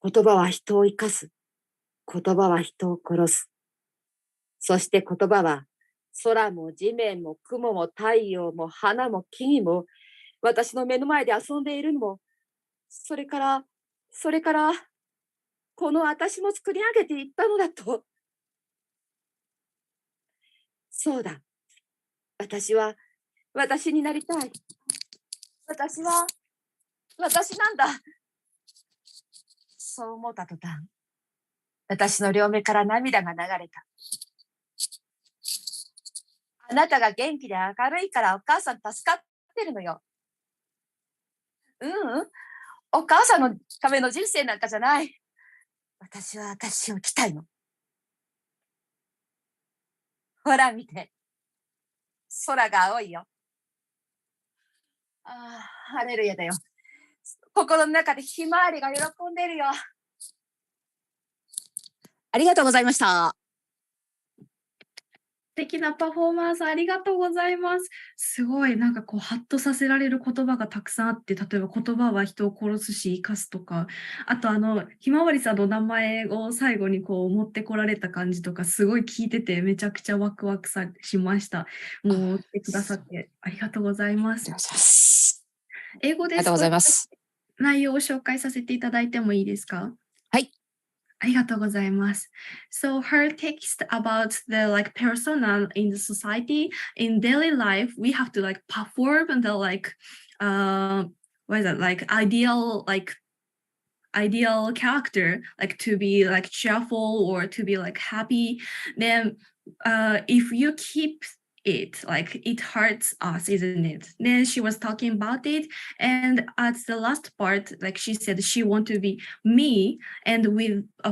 J: 言葉は人を生かす。言葉は人を殺す。そして言葉は空も地面も雲も太陽も花も木々も私の目の前で遊んでいるのも、それから、この私も作り上げていったのだと。そうだ。私は私になりたい。私は私なんだ。そう思った途端、私の両目から涙が流れた。あなたが元気で明るいからお母さん助かってるのよ。お母さんのための人生なんかじゃない。私は私を生きたいの。ほら見て。空が青いよ。ハレルヤだよ。心の中でひまわりが喜んでるよ。
I: ありがとうございました。
C: 敵なパフォーマンスありがとうございます。すごい、なんかこう、ハッとさせられる言葉がたくさんあって、例えば言葉は人を殺すし、生かすとか、あとひまわりさんの名前を最後にこう持ってこられた感じとか、すごい聞いててめちゃくちゃワクワクしました。もう来てくださってありがとうございます。英語で
I: ありがとうございます。
C: 内容を紹介させていただいてもいいですか？
I: はい。
C: ありがとうございます。So her text about the like persona in the society in daily life, we have to like perform the like what is that like ideal character, like to be like cheerful or to be like happy. Then if you keep it, like it hurts us, isn't it? Then she was talking about it, and at the last part, like she said she want to be me, and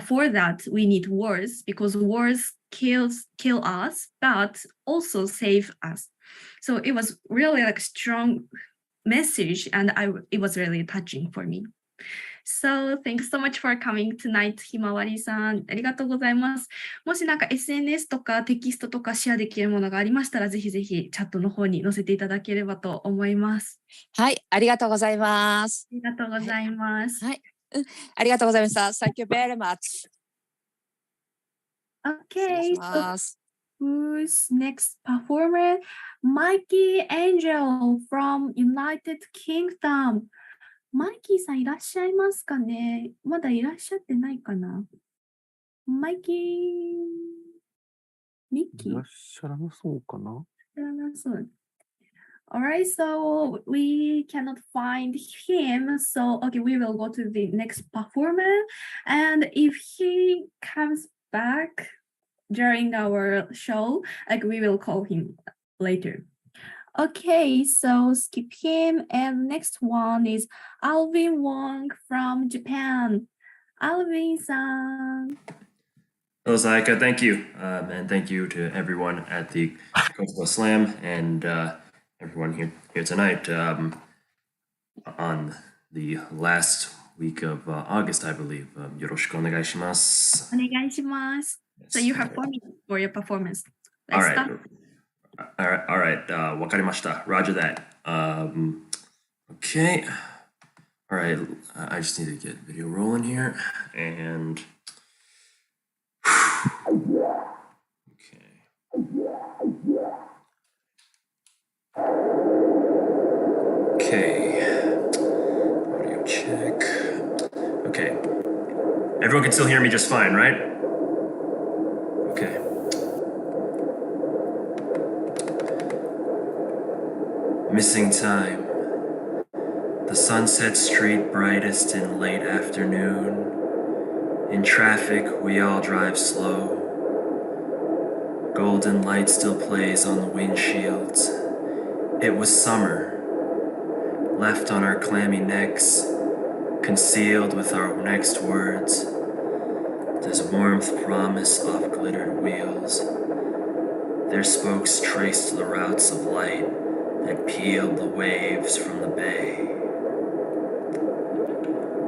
C: for that we need words, because words kill us but also save us. So it was really like strong message, and it was really touching for me. So thanks so much for coming tonight, ひまわりさん。ありがとうございます。もしなんか SNS とかテキストとかシェアできるものがありましたら、ぜひぜひチャットの方に載せていただければと思います。
I: はい、ありがとうございます。
C: ありがとうございます。
I: はい、ありがとうございました。Thank you very much.
C: Okay, so who's next performer? Mikey Angel from United Kingdom. マイキーさんいらっしゃいますかね？まだいらっしゃってないかな？マイキー、ミッキー？
B: いらっしゃらなそうかな？
C: いらっしゃらなそう。Alright, so we cannot find him. So, okay, we will go to the next performer. And if he comes back during our show, like we will call him later. Okay, so skip him. And next one is Alvin Wong from Japan. Alvin-san.
K: Hello, Sayaka. Thank you. And thank you to everyone at the KOTOBA Slam and everyone here tonight on the last week of August, I believe. Yoroshiku onegai shimasu.
C: Onegai shimasu. So you have 4 minutes for your performance.
K: All right. All right. Wakarimashita. Roger that. Okay. All right. I just need to get video rolling here. And okay. Audio check. Okay. Everyone can still hear me just fine, right? Okay. Missing time. The Sunset Street brightest in late afternoon. In traffic, we all drive slow. Golden light still plays on the windshields. It was summer, left on our clammy necks, concealed with our next words. There's warmth promise off glittered wheels. Their spokes traced the routes of light that peeled the waves from the bay.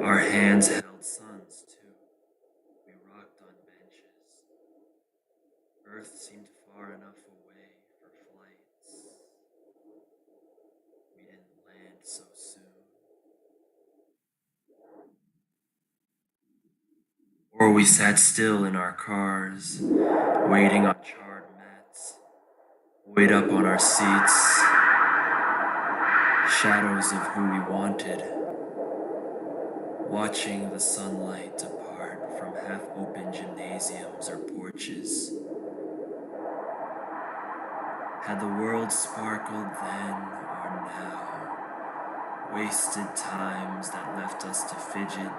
K: Our hands held suns too. We rocked on benches. Earth seemed far enough away for flights. We didn't land so soon. Or we sat still in our cars, waiting on charred mats, buoyed up on our seats, shadows of who we wanted, watching the sunlight depart from half-open gymnasiums or porches. Had the world sparkled then or now, wasted times that left us to fidget,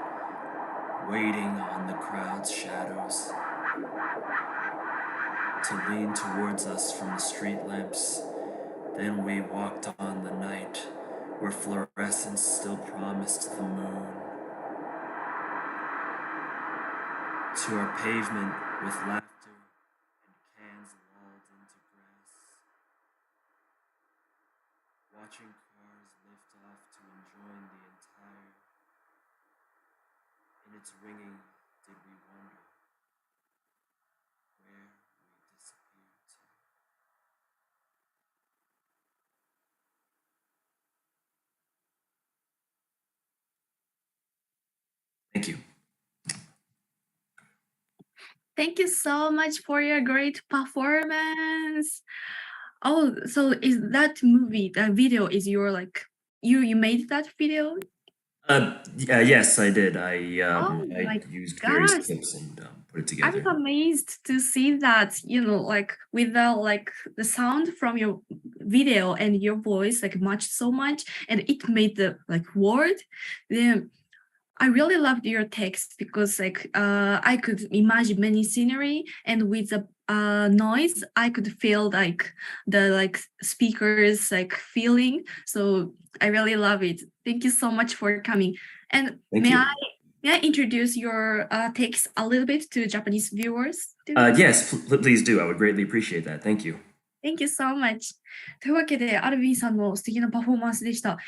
K: waiting on the crowd's shadows, to lean towards us from the street lamps. Then we walked on the night where fluorescence still promised the moon. To our pavement with laughter and cans lulled into grass. Watching cars lift off to enjoin the entire. In its ringing, did we wonder where we disappeared to? Thank you.
C: Thank you so much for your great performance. Oh, so is that movie, that video is your like, you made that video?
K: Yes, I did. I
C: my
K: used various
C: gosh.
K: clips and put it
C: I'm
K: together.
C: amazed to see that, you know, like without like the sound from your video and your voice like matched so much and it made the like word. Then I really loved your text because like I could imagine many scenery and with the noise I could feel like the like speakers like feeling. So I really love it. Thank you so much for coming. And
K: Thank
C: may
K: you.
C: I introduce your text a little bit to Japanese viewers?
K: Yes, please do. I would greatly appreciate that. Thank you.
C: Thank you so much. というわけで、アルビンさんの素敵なパフォーマンスでした。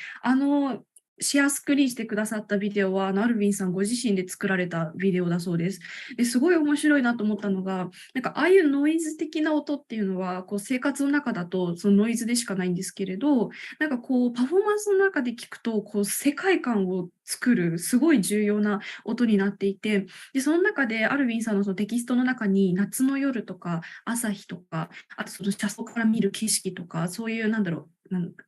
C: シェアスクリーンしてくださったビデオは、アルビンさんご自身で作られたビデオだそうです。ですごい面白いなと思ったのが、なんかああいうノイズ的な音っていうのは、こう生活の中だとそのノイズでしかないんですけれど、なんかこうパフォーマンスの中で聞くと、こう世界観を作るすごい重要な音になっていて、でその中でアルビンさんのそのテキストの中に夏の夜とか朝日とか、あとその車窓から見る景色とか、そういう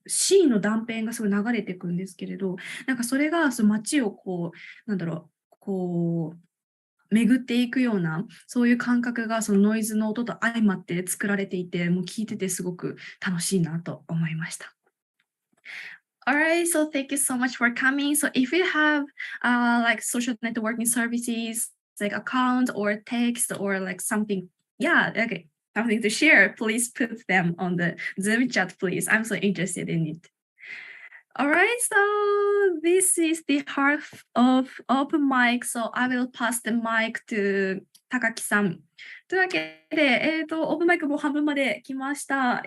C: シーンの断片がすごい流れていくんですけれど、なんかそれがその街をこう巡っていくようなそういう感覚がそのノイズの音と相まって作られていて、もう聞いててすごく楽しいなと思いました。Alright, so thank you so much for coming. So if you have like social networking services, like account or text or like something, yeah, okay, something to share, please put them on the Zoom chat, please. I'm so interested in it. Alright, so this is the half of open mic, so I will pass the mic to 高木さん。というわけで、オープンマイクも半分まで来ました。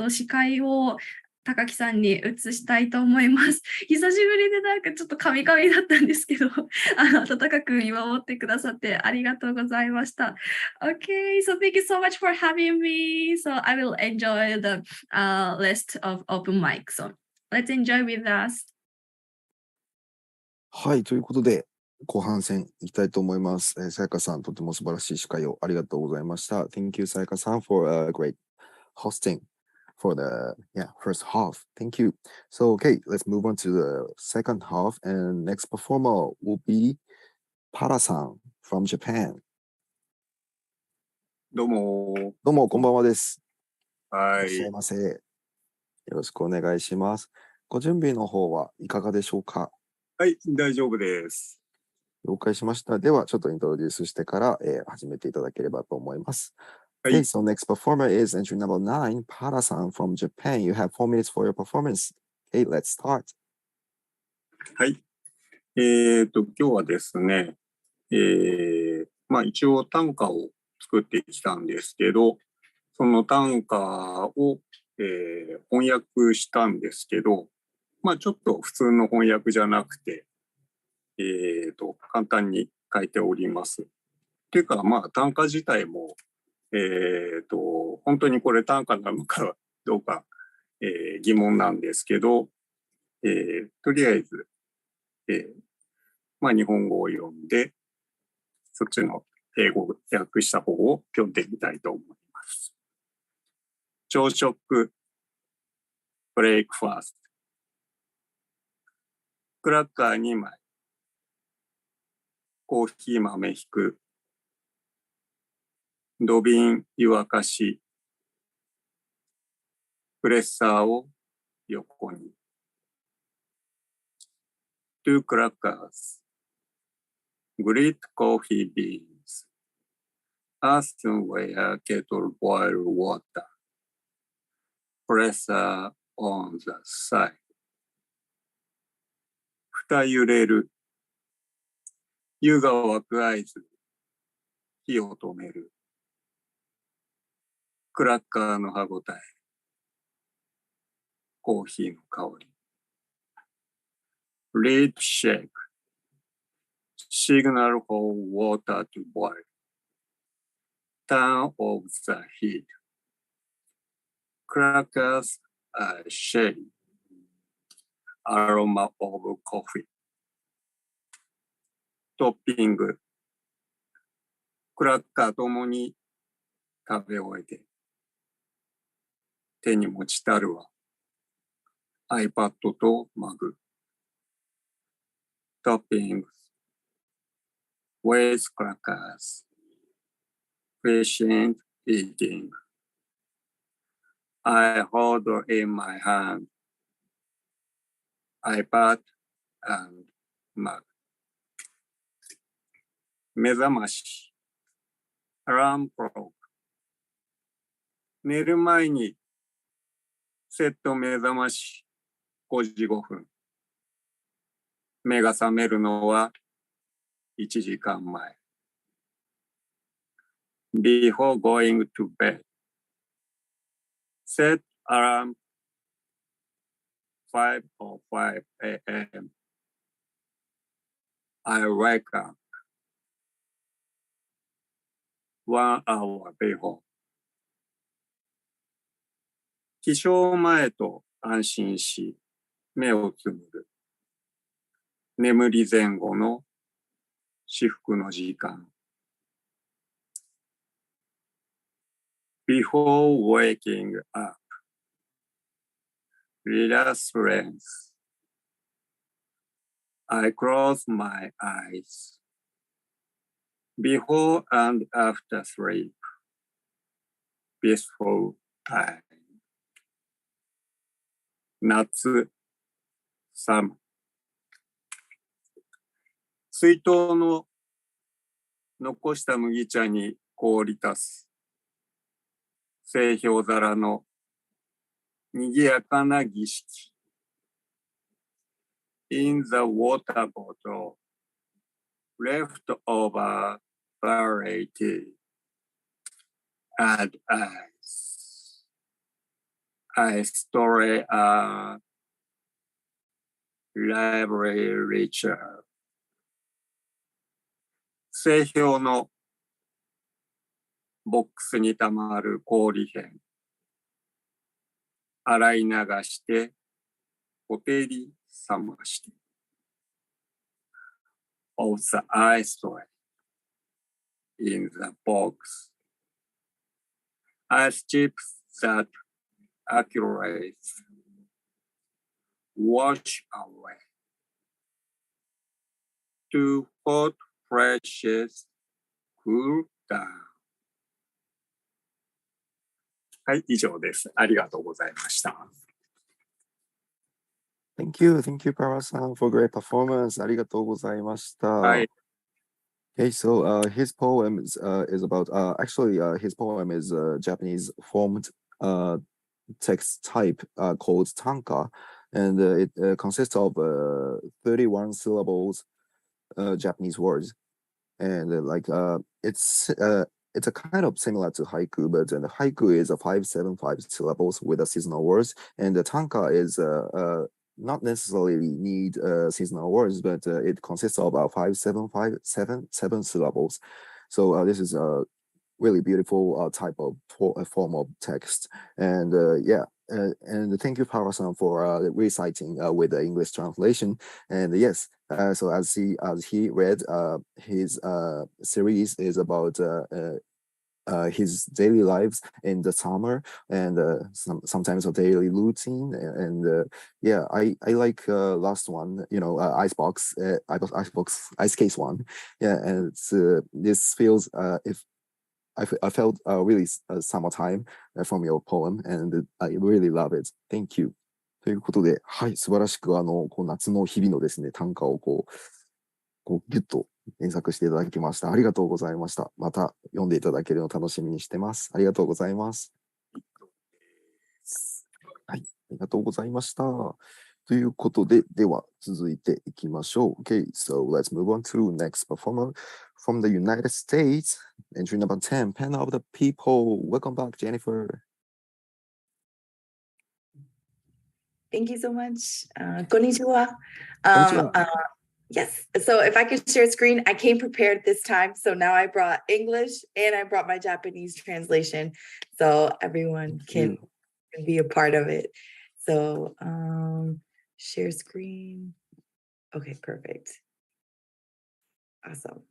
C: 司会を高木さんに移したいと思います。久しぶりでなんかちょっとカミカミだったんですけど、温かく見守ってくださってありがとうございました。Okay, so thank you so much for having me. So I will enjoy the rest of open mic. So let's enjoy with us.
B: はい、ということで、後半戦いきたいと思います。さやかさん、とても素晴らしい司会をありがとうございました。Thank you, さやかさん for a great hosting for the first half. Thank you. So, okay, let's move on to the second half. And next performer will be Para-san from Japan.
L: どうも。
B: どうも、こんばんはです。
L: はい。
B: いらっしゃいませ。よろしくお願いします。ご準備の方はいかがでしょうか？
L: はい、大丈夫です。
B: 了解しました。では、ちょっとイントロデュースしてから、始めていただければと思います。
L: はい。
B: Okay, so next performer is entry number 9, Para-san from Japan. You have 4 minutes for your performance. Okay, let's start.
L: はい。今日はですね、一応短歌を作ってきたんですけど、その短歌を、翻訳したんですけど、ちょっと普通の翻訳じゃなくて、簡単に書いております。っていうか、短歌自体も、本当にこれ短歌なのかどうか、疑問なんですけど、とりあえず、日本語を読んで、そっちの英語を訳した方を読んでみたいと思います。朝食、ブレイクファースト、クラッカー2枚、コーヒー豆引く、土瓶湯沸かし、プレッサーを横に。2 crackers, grate coffee beans, earthenware kettle boil water, pressure on the side. 蓋揺れる。湯が沸く合図。火を止める。クラッカーの歯ごたえ。コーヒーの香り。Lead shake. Signal for water to boil. Turn off the heat. Crackers are shady. Aroma of coffee. トッピング、クラッカーともに食べ終えて、手に持ちたるは iPad とマグ。トッピング、with crackers, patient eating. I hold in my hand iPad and mug. 目覚まし、アラームクロック。寝る前にセット目覚まし5時5分。目が覚めるのは1時間前。Before going to bed, set alarm 5:05 a.m. I wake up 1 hour before. 起床前と安心し、目をつむる。眠り前後の至福の時間。Before waking up, relax. I close my eyes. Before and after sleep, peaceful time. 夏、寒。水筒の残した麦茶に氷足す。製氷皿の賑やかな儀式。In the water bottle, leftover variety. Add ice. I store a lively ritual. 製氷のボックスにたまる氷片。洗い流して、ほてり冷まして。Of the ice tray in the box. Ice chips that accurate. Wash away. To hot flashes, cool down. はい、以上です。ありがとうございました。
B: Thank you, Para-san, for great performance. ありがとうございました。
L: はい。
B: Okay, so his poem is about actually his poem is Japanese formed text type called tanka, and it consists of 31 syllables Japanese words, and it's a kind of similar to haiku, but the haiku is a 575 syllables with a seasonal words, and the tanka is not necessarily need seasonal words, but it consists of 7 syllables. So this is a really beautiful type of form of text, and and thank you, Para-san, for reciting with the English translation. And yes, so as he read, his series is about his daily lives in the summer, and sometimes a daily routine, and yeah, I like last one, icebox ice case one. Yeah, and it's, this feels if I felt really summertime from your poem, and I really love it. Thank you. ということで、はい、素晴らしくこう夏の日々のですね、短歌をこうギュッと添削していただきました。ありがとうございました。また読んでいただけるのを楽しみにしてます。ありがとうございます。はい、ありがとうございました。ということで、では続いていきましょう。Okay, so let's move on to next performer from the United States. Entry number 10, Pen of the People. Welcome back, Jennifer.
M: Thank you so much. Konnichiwa.
B: Konnichiwa.
M: Yes, so if I could share screen, I came prepared this time. So now I brought English and I brought my Japanese translation so everyone can be a part of it. So share screen. Okay, perfect. Awesome.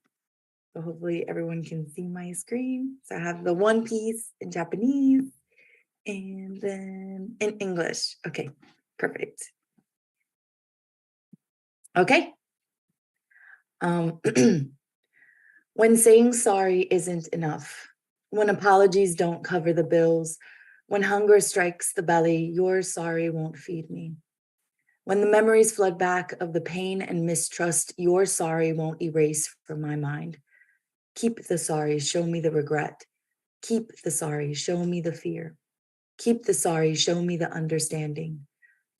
M: So hopefully everyone can see my screen. So I have the one piece in Japanese and then in English. Okay, perfect. Okay. When saying sorry isn't enough, when apologies don't cover the bills, when hunger strikes the belly, your sorry won't feed me. When the memories flood back of the pain and mistrust, your sorry won't erase from my mind. Keep the sorry, show me the regret. Keep the sorry, show me the fear. Keep the sorry, show me the understanding.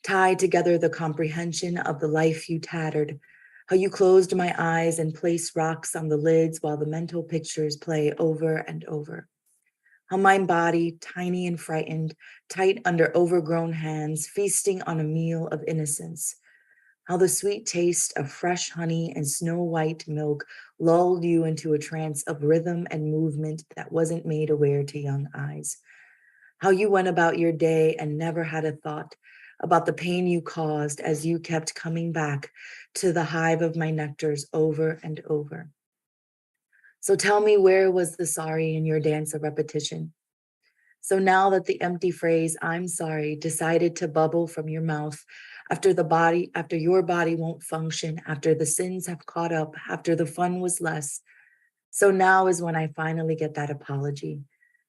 M: Tie together the comprehension of the life you tattered, how you closed my eyes and placed rocks on the lids while the mental pictures play over and over. How my body, tiny and frightened, tight under overgrown hands, feasting on a meal of innocence. How the sweet taste of fresh honey and snow white milk lulled you into a trance of rhythm and movement that wasn't made aware to young eyes. How you went about your day and never had a thought about the pain you caused as you kept coming back to the hive of my nectars over and over. So tell me, where was the sorry in your dance of repetition? So now that the empty phrase, I'm sorry, decided to bubble from your mouth after your body won't function, after the sins have caught up, after the fun was less. So now is when I finally get that apology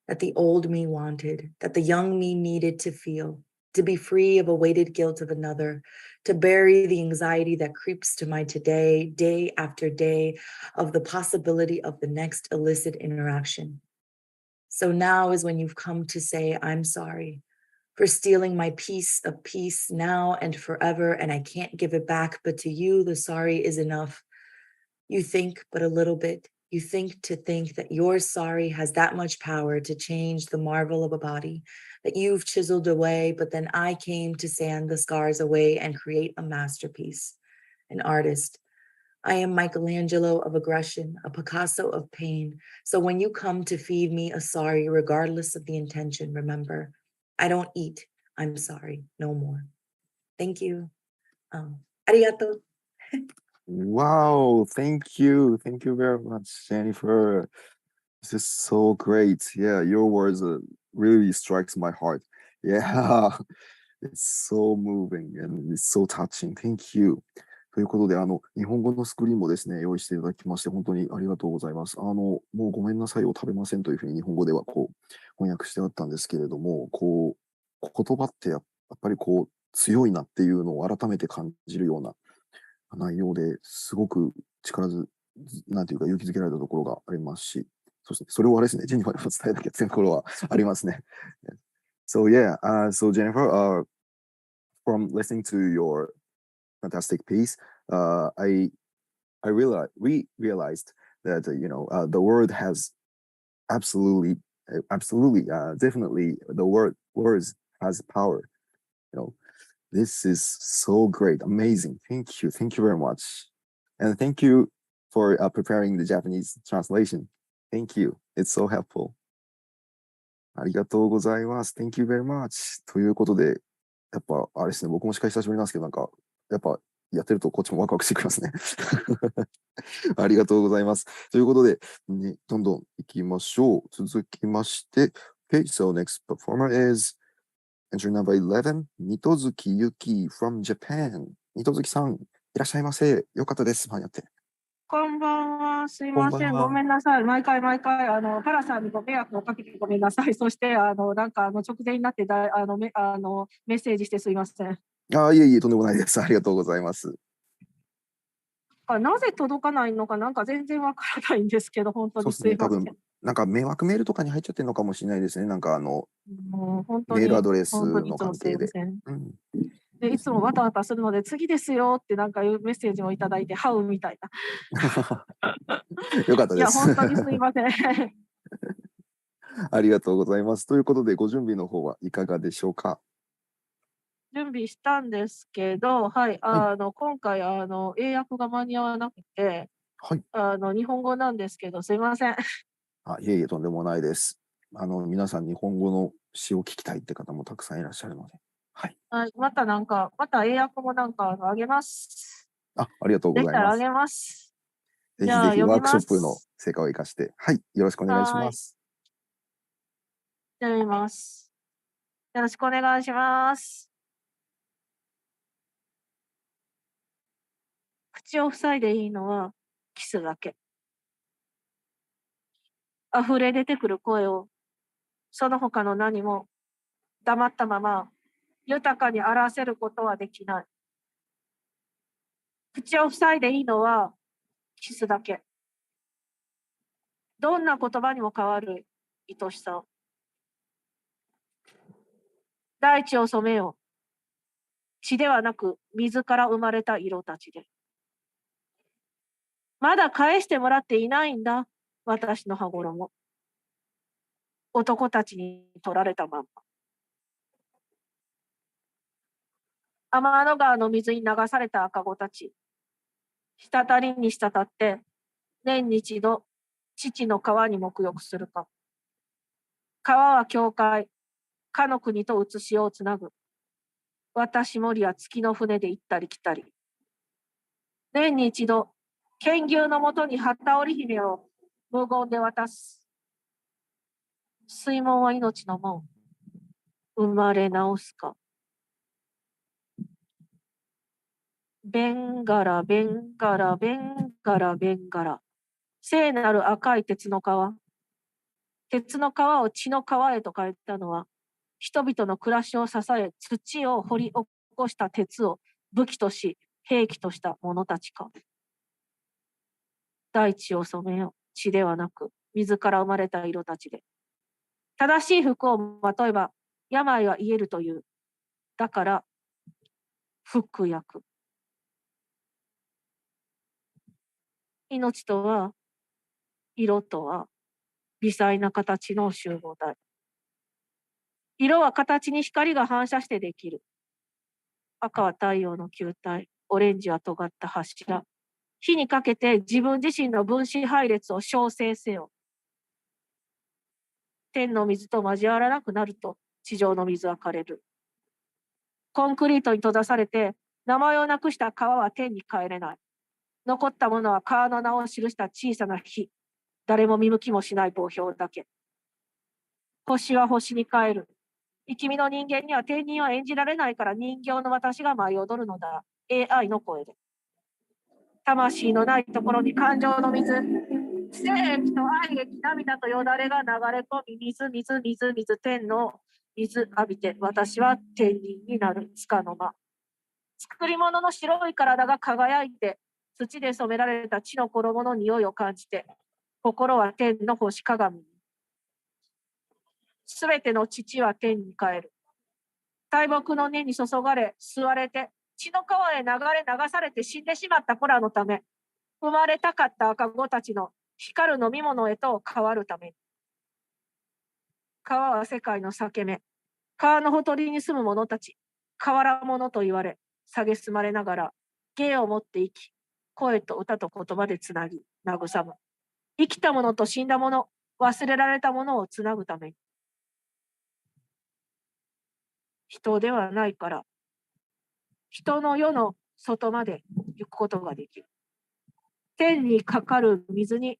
M: that the old me wanted, that the young me needed to feel, to be free of a weighted guilt of another, to bury the anxiety that creeps to my today, day after day, of the possibility of the next illicit interaction. So now is when you've come to say, I'm sorry for stealing my piece of peace now and forever, and I can't give it back, but to you, the sorry is enough. You think but a little bit. You think that your sorry has that much power to change the marvel of a body that you've chiseled away, but then I came to sand the scars away and create a masterpiece, an artist. I am Michelangelo of aggression, a Picasso of pain. So when you come to feed me a sorry, regardless of the intention, remember, I don't eat, I'm sorry, no more. Thank you. Arigato.
B: Wow, thank you. Thank you very much, Jennifer. This is so great. Yeah, your words really strikes my heart. Yeah, it's so moving and it's so touching. Thank you. ということで、日本語のスクリーンもですね、用意していただきまして、本当にありがとうございます。もうごめんなさいを食べませんというふうに日本語では翻訳してあったんですけれども、言葉ってやっぱり強いなっていうのを改めて感じるような内容ですごくなんていうか勇気づけられたところがありますし、そしてそれをあれですね、ジェニファーにも伝えなきゃっていうところはありますね。So yeah, so Jennifer, from listening to your fantastic piece, we realized that the word has absolutely, definitely the words has power. This is so great, amazing. Thank you very much, and thank you for preparing the Japanese translation. Thank you. It's so helpful. ありがとうございます。Thank you very much. ということで、やっぱあれですね、僕も司会久しぶりなんですけど、やっぱやってるとこっちもワクワクしてきますね。ありがとうございます。ということで、ね、どんどん行きましょう。続きまして、Okay, so next performer is entry number 11, 水戸月ゆき from Japan. 水戸月さん、いらっしゃいませ。よかったです。やって。
N: こんばんは。すいません。ごめんなさい。毎回、パラさんにご迷惑をかけてごめんなさい。そして、直前になってメッセージしてすいません。
B: いえいえ、とんでもないです。ありがとうございます。
N: なぜ届かないのか、全然わからないんですけど、本当にすいません。
B: 多分、迷惑メールとかに入っちゃってるのかもしれないですね。
N: もう本当に
B: メールアドレスの関係で。
N: でいつもわたわたするので、次ですよっていうメッセージをいただいて、ハウみたいな。
B: よかったです。
N: いや、本当にすいません。
B: ありがとうございます。ということで、ご準備の方はいかがでしょうか。
N: 準備したんですけど、はい、今回英訳が間に合わなくて、
B: はい、
N: 日本語なんですけど、すいません。
B: いえいえ、とんでもないです。皆さん、日本語の詩を聞きたいって方もたくさんいらっしゃるので。はい。
N: また英訳もあげます。
B: ありがとうございます。
N: できたらあげます。
B: ぜひ
N: じゃあ
B: ぜひワー
N: 読みま
B: クショップの
N: す。
B: 成果を生かして、はい、よろしくお願いし
N: はーい。
B: ます。
N: じゃあ読みます。よろしくお願いします。口を塞いでいいのはキスだけ。溢れ出てくる声を、その他の何も黙ったまま豊かに表せることはできない。口を塞いでいいのはキスだけ。どんな言葉にも変わる愛しさ。大地を染めよ。血ではなく水から生まれた色たちで。まだ返してもらっていないんだ、私の羽衣。男たちに取られたまんま。天の川の水に流された赤子たち。滴りに滴って、年に一度、父の川に沐浴するか。川は教会、かの国と写しをつなぐ。私森は月の船で行ったり来たり。年に一度、剣牛のもとに旗織姫を無言で渡す。水門は命の門。生まれ直すか。ベンガラ、ベンガラ、ベンガラ、ベンガラ。聖なる赤い鉄の川。鉄の川を血の川へと変えたのは、人々の暮らしを支え、土を掘り起こした鉄を武器とし、兵器とした者たちか。大地を染めよ、血ではなく、水から生まれた色たちで。正しい服をまとえば、病は癒えるという。だから、服薬。命とは、色とは、微細な形の集合体。色は形に光が反射してできる。赤は太陽の球体、オレンジは尖った柱。火にかけて自分自身の分子配列を焼成せよ。天の水と交わらなくなると地上の水は枯れる。コンクリートに閉ざされて名前をなくした川は天に帰れない。残ったものは川の名を記した小さな火。誰も見向きもしない墓標だけ。星は星に帰る。生き身の人間には天人は演じられないから人形の私が舞い踊るのだ。AI の声で。魂のないところに感情の水。精液と愛液、涙とよだれが流れ込み、水、水、水、水、天の水浴びて、私は天人になるつかの間。作り物の白い体が輝いて、土で染められた地の衣の匂いを感じて、心は天の星鏡に。すべての父は天に帰る。大木の根に注がれ、吸われて、血の川へ流されて死んでしまった子らのため、生まれたかった赤子たちの光る飲み物へと変わるために。川は世界の裂け目。川のほとりに住む者たち、変わら者と言われ、蔑まれながら、芸を持って生き、声と歌と言葉でつなぎ、慰む。生きた者と死んだ者、忘れられた者をつなぐために。人ではないから、人の世の外まで行くことができる。天にかかる水に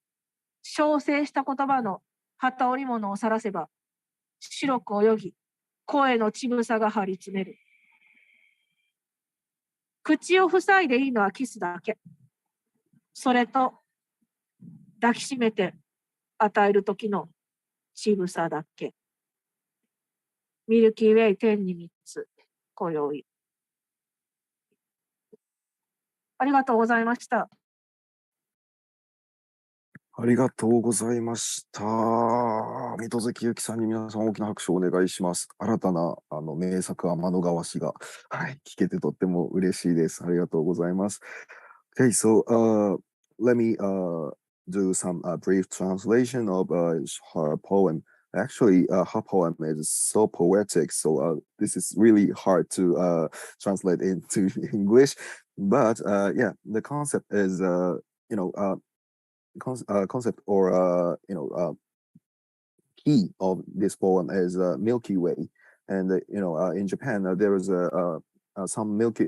N: 焼成した言葉の旗織物をさらせば、白く泳ぎ、声の乳房が張り詰める。口を塞いでいいのはキスだけ。それと、抱きしめて与える時の乳房だけ。ミルキーウェイ天に3つ、今宵。ありがとうございました。
B: ありがとうございました。水戸関ゆきさんに皆さん大きな拍手をお願いします。新たな名作天の川氏が、はい、聞けてとっても嬉しいです。ありがとうございます。Okay, so let me do some brief translation of her poem. Actually, her poem is so poetic, so this is really hard to translate into English. But yeah, the concept is, concept or key of this poem is Milky Way, and in Japan there is some myth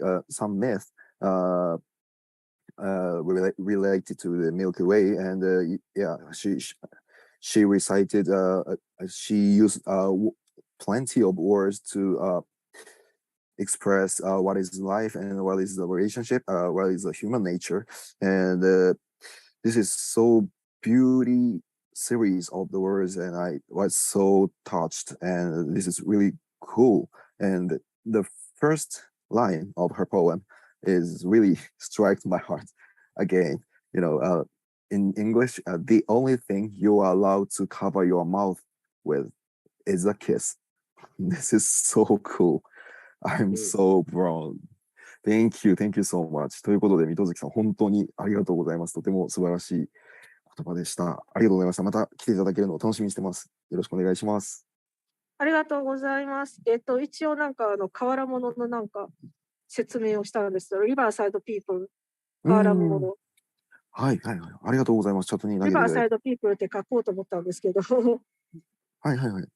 B: related to the Milky Way, and yeah, she recited. She used plenty of words to express what is life and what is the relationship, what is the human nature, and this is so beauty series of the words, and I was so touched, and this is really cool. And the first line of her poem is really struck my heart again. You know, in English, the only thing you are allowed to cover your mouth with is a kiss. This is so cool. I'm so proud. Thank you so much. ということで、水戸月さん、本当にありがとうございます。とても素晴らしい言葉でした。ありがとうございました。また来ていただけるのを楽しみにしてます。よろしくお願いします。
N: ありがとうございます。一応変わら物の説明をしたんですけど、リバーサイドピープル、変わら物。
B: はいはいはい。ありがとうございます。チャットに投げて
N: リバーサイドピープルって書こうと思ったんですけど。
B: はいはいはい。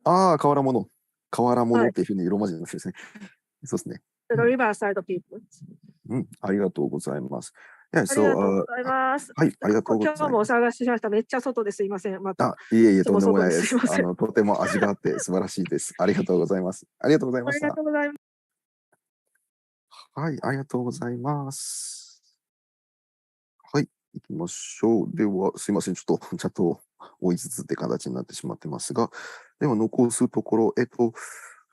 B: ああ、変わら物。変わら物っていうふうにローマ字になってですね。そうですね。
N: リバーサイドピープル。
B: ありがとうございます。
N: ありがとうございます。
B: はい、ありがとうございます。
N: 今日もお探ししました。めっちゃ外ですいません。また。
B: いえいえ、とんでもないです。とても味があって素晴らしいです。ありがとうございます。ありがとうございました。
N: ありがとうございます。
B: はい、ありがとうございます。はい、行きましょう。では、すいません。ちょっとチャットを追いつつって形になってしまってますが、では残すところ、そう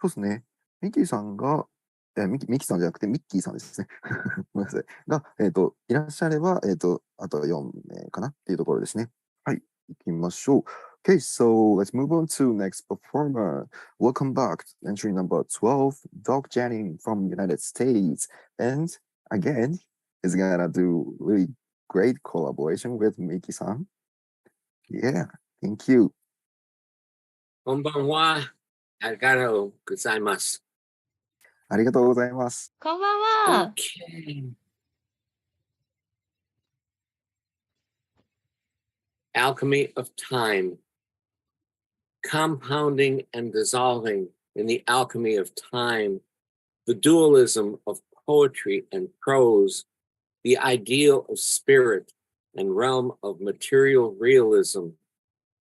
B: ですね。ミキさんが、ミキさんじゃなくてミッキーさんですね。ごめんなさい。が、いらっしゃれば、あと4名かなっていうところですね。はい、行きましょう。Okay, so let's move on to next performer. Welcome back, entry number 12, Doc Jennings from United States. And again, is gonna do really great collaboration with Miki-san. Yeah, thank you.
O: こんばんは。ありがとうございます。
B: ありがとうございます。
D: こんばんは。
O: Okay. Alchemy of time. Compounding and dissolving in the alchemy of time, the dualism of poetry and prose, the ideal of spirit and realm of material realism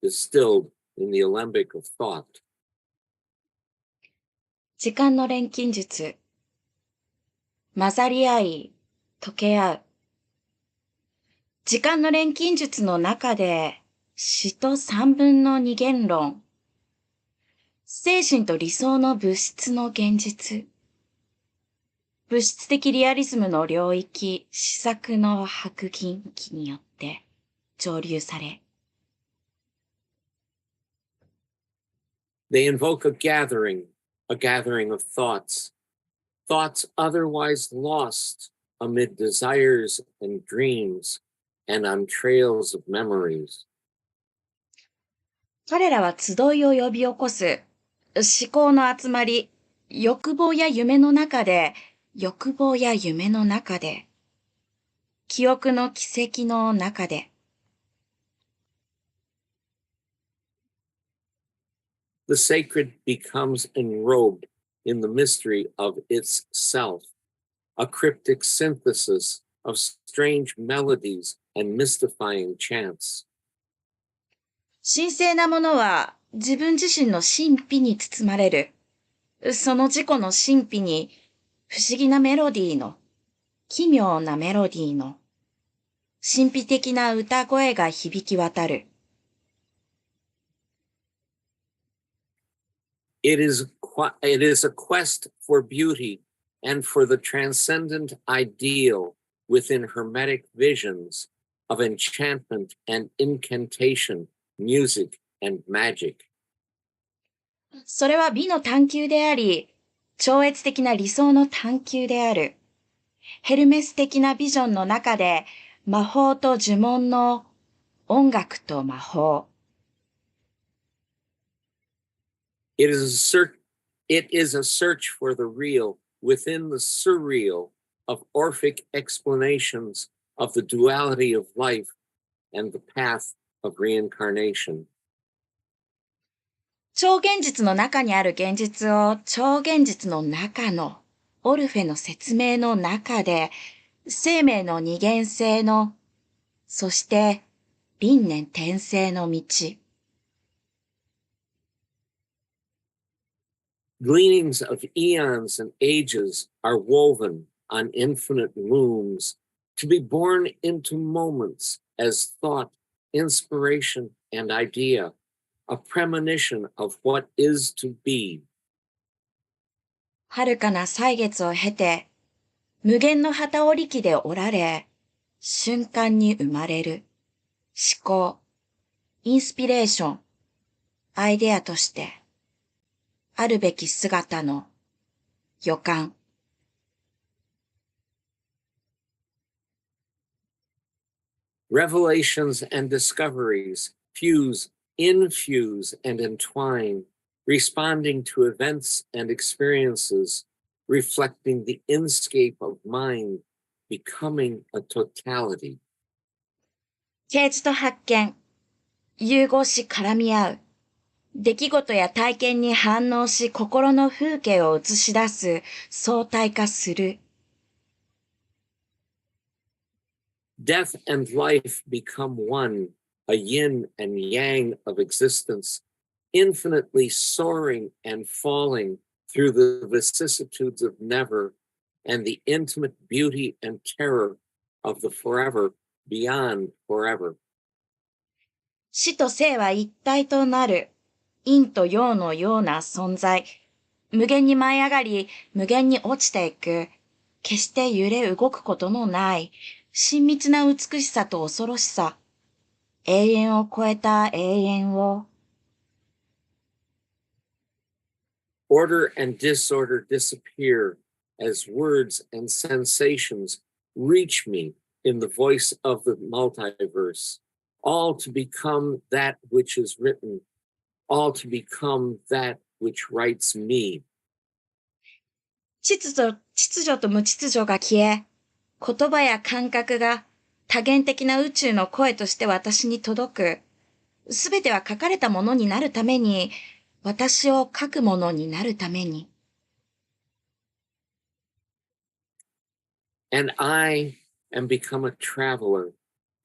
O: distilled in the alembic of thought.
D: 時間の錬金術。混ざり合い、溶け合う。時間の錬金術の中で、詩と三分の二元論。精神と理想の物質の現実。物質的リアリズムの領域、詩作の白銀器によって蒸留され。
O: They invoke a gathering of thoughts otherwise lost amid desires and dreams and on trails of memories.
D: 彼らは集いを呼び起こす思考の集まり、欲望や夢の中で、記憶の軌跡の中で。
O: The sacred becomes enrobed in the mystery of its self, a cryptic synthesis of strange melodies and mystifying chants.
D: 神聖なものは自分自身の神秘に包まれる。その自己の神秘に不思議なメロディーの、奇妙なメロディーの、神秘的な歌声が響き渡る。
O: It is a quest for beauty and for the transcendent ideal within hermetic visions of enchantment and incantation, music and magic.
D: それは美の探求であり、超越的な理想の探求である。ヘルメス的なビジョンの中で、魔法と呪文の音楽と魔法。
O: It is a search for the real within the surreal of Orphic explanations of the duality of life and the path of reincarnation.
D: 超現実の中にある現実を超現実の中のオルフェの説明の中で生命の二元性の、そして輪廻転生の道。
O: Gleanings of eons and ages are woven on infinite looms to be born into moments as thought, inspiration, and idea, a premonition of what is to be.
D: 遥かな歳月を経て、無限の旗織り機で織られ、瞬間に生まれる思考、インスピレーション、アイデアとして、あるべき姿の予感。
O: Revelations and discoveries fuse, infuse, and entwine, responding to events and experiences, reflecting the inscape of mind, becoming a totality.
D: 啓示と発見、融合し絡み合う。出来事や体験に反応し心の風景を映し出す、相対化する。
O: Death and life become one, a yin and yang of existence, infinitely soaring and falling through the vicissitudes of never and the intimate beauty and terror of the forever beyond forever.
D: 死と生は一体となる、陰と陽のような存在。無限に舞い上がり、無限に落ちていく。決して揺れ動くことのない、親密な美しさと恐ろしさ。永遠を超えた永遠を。
O: Order and disorder disappear as words and sensations reach me in the voice of the multiverse, all to become that which is written, all to become that which writes me.
D: 秩序と無秩序が消え、言葉や感覚が多元的な宇宙の声として私に届く。すべては書かれたものになるために、私を書くものになるために。
O: And I am become a traveler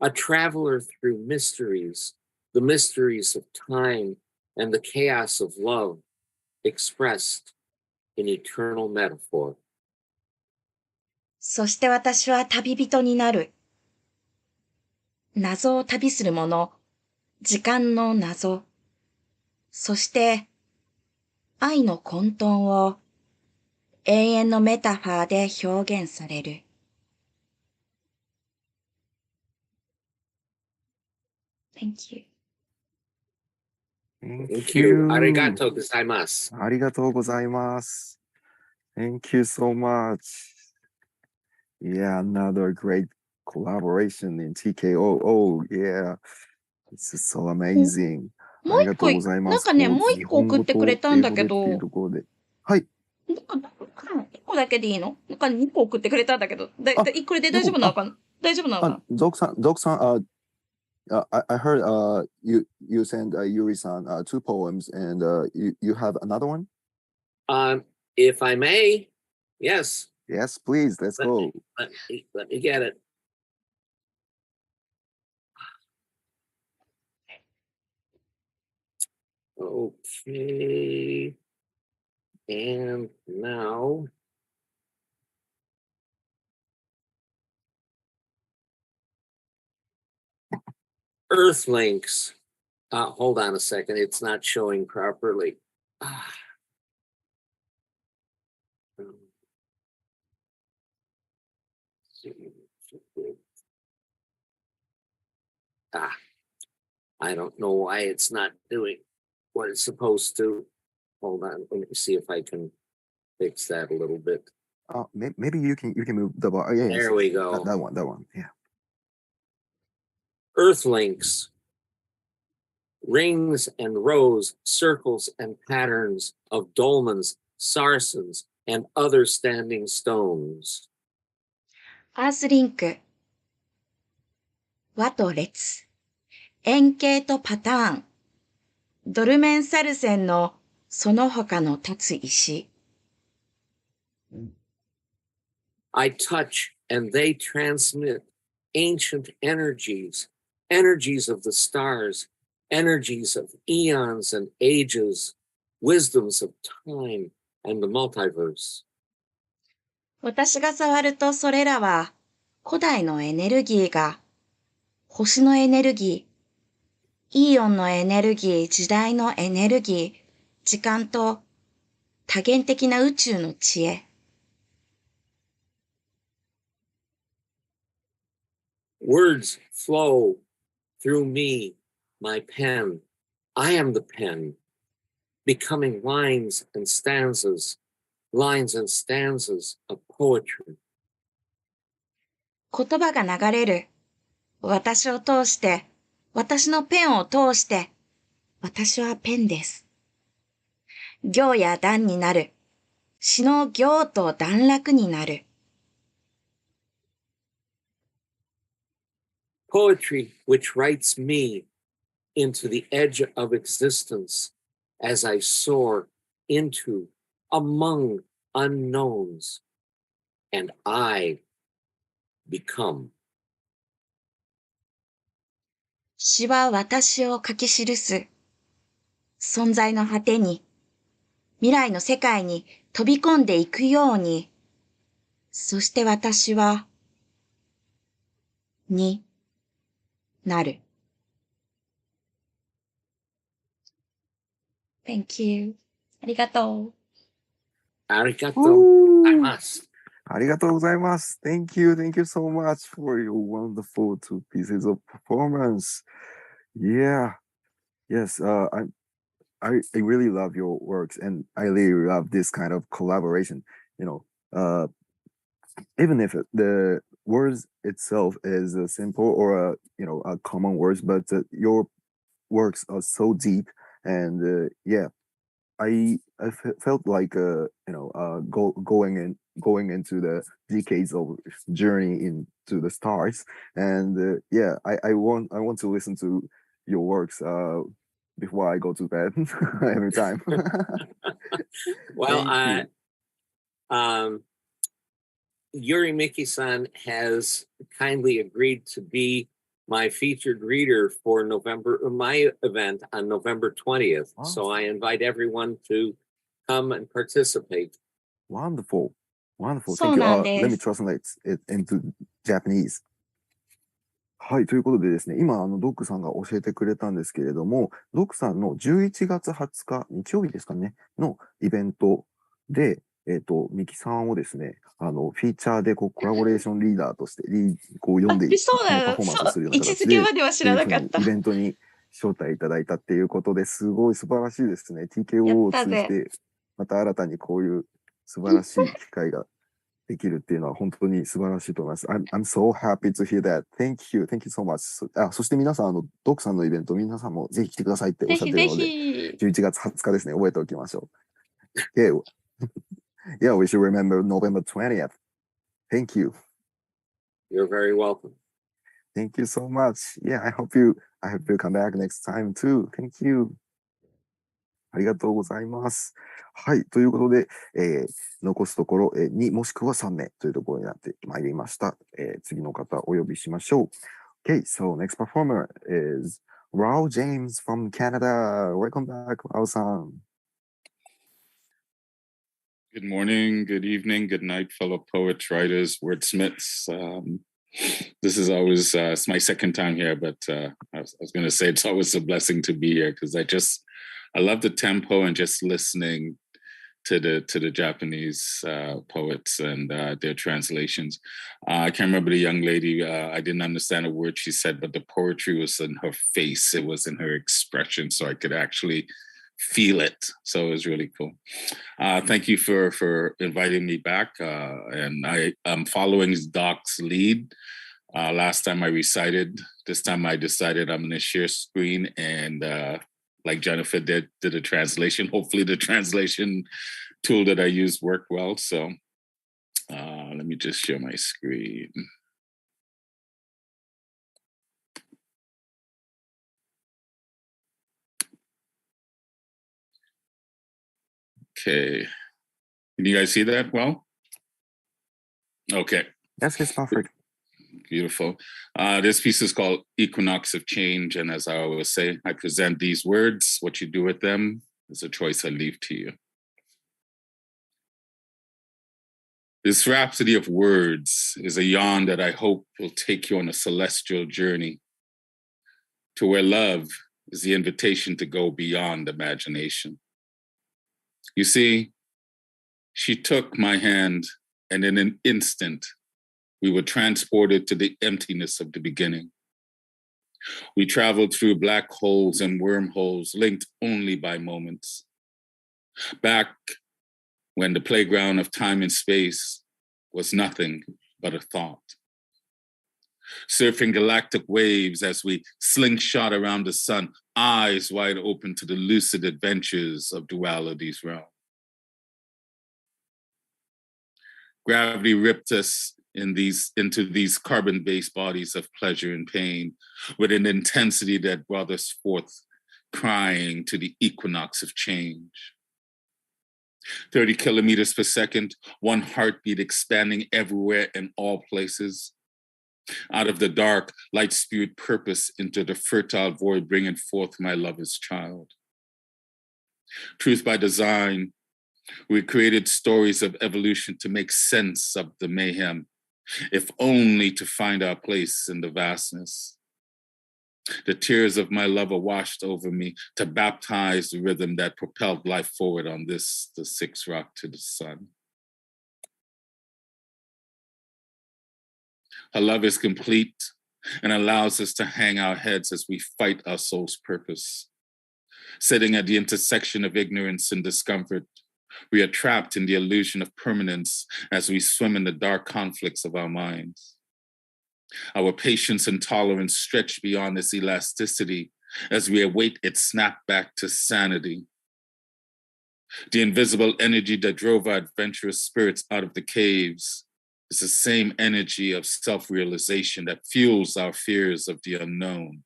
O: through mysteries, the mysteries of time and the chaos of love, expressed in eternal metaphor.
D: そして私は旅人になる。謎を旅するもの、時間の謎。そして、愛の混沌を永遠のメタファーで表現される。Thank you.
O: Thank you. Arigatou gozaimasu.
B: ありがとうございます。Thank you so much. Yeah, another great collaboration in TKOO. Yeah, this is so amazing.
D: もう一個、なんかね、もう一個送ってくれたんだけど。
B: はい。
D: 一個だけでいいの？なんか2個送ってくれたんだけど。これで大丈夫なのかな？大丈夫なのかな？
B: ゾクさん、I heard you sent Yuri-san two poems, and you have another one?
O: If I may, yes.
B: Yes, please. Let's go.
O: Let me get it. Okay. And now. Earthlinks. Hold on a second. It's not showing properly. I don't know why it's not doing what it's supposed to. Hold on. Let me see if I can fix that a little bit.
B: Maybe you can move the bar. Yeah,
O: there we go.
B: That one. Yeah.
O: Earthlinks. Rings and rows, circles and patterns of dolmens, sarsens, and other standing stones.
D: アースリンク。和と列。円形とパターン。ドルメンサルセンのその他の立つ石。
O: I touch and they transmit ancient energies, energies of the stars, energies of eons and ages, wisdoms of time and the multiverse.
D: 私が触るとそれらは古代のエネルギーが星のエネルギー、イオンのエネルギー、時代のエネルギー、時間と多元的な宇宙の知恵。
O: Words flow through me, my pen. I am the pen, becoming lines and stanzas of poetry.
D: 言葉が流れる。私を通して、私のペンを通して、私はペンです。行や段になる。詩の行と段落になる。
O: Poetry which writes me into the edge of existence as I soar into among unknowns, and I become.
D: 詩は私を書き記す。存在の果てに、未来の世界に飛び込んでいくように、そして私は、になる。Thank you. ありがとう。
O: ありがとうございます。
B: ありがとうございます。Thank you so much for your wonderful 2 pieces of performance. Yeah, yes, I really love your works, and I really love this kind of collaboration. Even if the words itself is simple or a common words, but your works are so deep, and I felt like going into the decades of journey into the stars, and I want to listen to your works before I go to bed every time.
O: Well, Yuri Miki-san has kindly agreed to be my featured reader for my event on November 20th.
B: Wow.
O: So I invite everyone to come and participate.
B: Wonderful. Thank you.
D: そうなんです。
B: Let me translate it into Japanese. はい、ということでですね、今、ドックさんが教えてくれたんですけれども、ドックさんの11月20日、日曜日ですかね、のイベントで、ミキさんをですね、フィーチャーでコラボレーションリーダーとして、読んで
D: そうなの？
B: パフォーマンスをするような
D: 位置
B: 形で、
D: づけまでは知らなかった。
B: イベントに招待いただいたっていうことですごい素晴らしいですね。TKO を通じ
D: やった
B: て、また新たにこういう素晴らしい機会ができるっていうのは本当に素晴らしいと思います。I'm so happy to hear that. Thank you so much. そして皆さん、ドックさんのイベント、皆さんもぜひ来てくださいっておっしゃってるので、11月20日ですね、覚えておきましょう。Yeah, we should remember November 20th. Thank you.
O: You're very welcome.
B: Thank you so much. Yeah, I hope you come back next time too. Thank you. ありがとうございます。はい。ということで、残すところ、2もしくは3名というところになってまいりました。次の方お呼びしましょう。Okay, so next performer is Rao James from Canada. Welcome back, Rao-san.
P: Good morning, good evening, good night, fellow poets, writers, wordsmiths. This is always it's my second time here, but I was going to say it's always a blessing to be here because I love the tempo and just listening to the Japanese poets and their translations. I can't remember the young lady. I didn't understand a word she said, but the poetry was in her face. It was in her expression, so I could actually feel it. So it was really cool. Thank you for inviting me back. And I'm following Doc's lead. Last time I recited. This time I decided I'm going to share screen and like Jennifer did a translation. Hopefully the translation tool that I used worked well. So let me just share my screen. Okay. Can you guys see that well? Okay.
B: Yes, it's perfect.
P: Beautiful. This piece is called Equinox of Change. And as I always say, I present these words. What you do with them is a choice I leave to you. This rhapsody of words is a yarn that I hope will take you on a celestial journey to where love is the invitation to go beyond imagination. You see, she took my hand, and in an instant, we were transported to the emptiness of the beginning. We traveled through black holes and wormholes linked only by moments. Back when the playground of time and space was nothing but a thought. Surfing galactic waves as we slingshot around the sun, eyes wide open to the lucid adventures of duality's realm. Gravity ripped us into these carbon-based bodies of pleasure and pain with an intensity that brought us forth crying to the equinox of change. 30 kilometers per second, one heartbeat expanding everywhere in all places. Out of the dark, light spewed purpose into the fertile void, bringing forth my lover's child. Truth by design, we created stories of evolution to make sense of the mayhem, if only to find our place in the vastness. The tears of my lover washed over me to baptize the rhythm that propelled life forward on this, the sixth rock to the sun. Her love is complete and allows us to hang our heads as we fight our soul's purpose. Sitting at the intersection of ignorance and discomfort, we are trapped in the illusion of permanence as we swim in the dark conflicts of our minds. Our patience and tolerance stretch beyond its elasticity as we await its snap back to sanity. The invisible energy that drove our adventurous spirits out of the caves is the same energy of self-realization that fuels our fears of the unknown.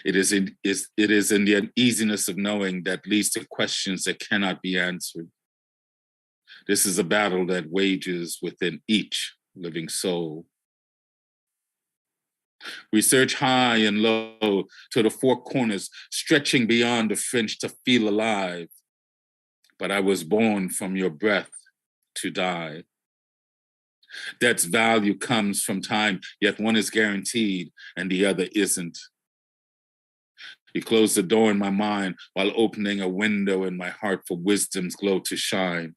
P: It is in the uneasiness of knowing that leads to questions that cannot be answered. This is a battle that wages within each living soul. We search high and low to the four corners, stretching beyond the fringe to feel alive. But I was born from your breath to die. Death's value comes from time, yet one is guaranteed and the other isn't. You closed the door in my mind while opening a window in my heart for wisdom's glow to shine.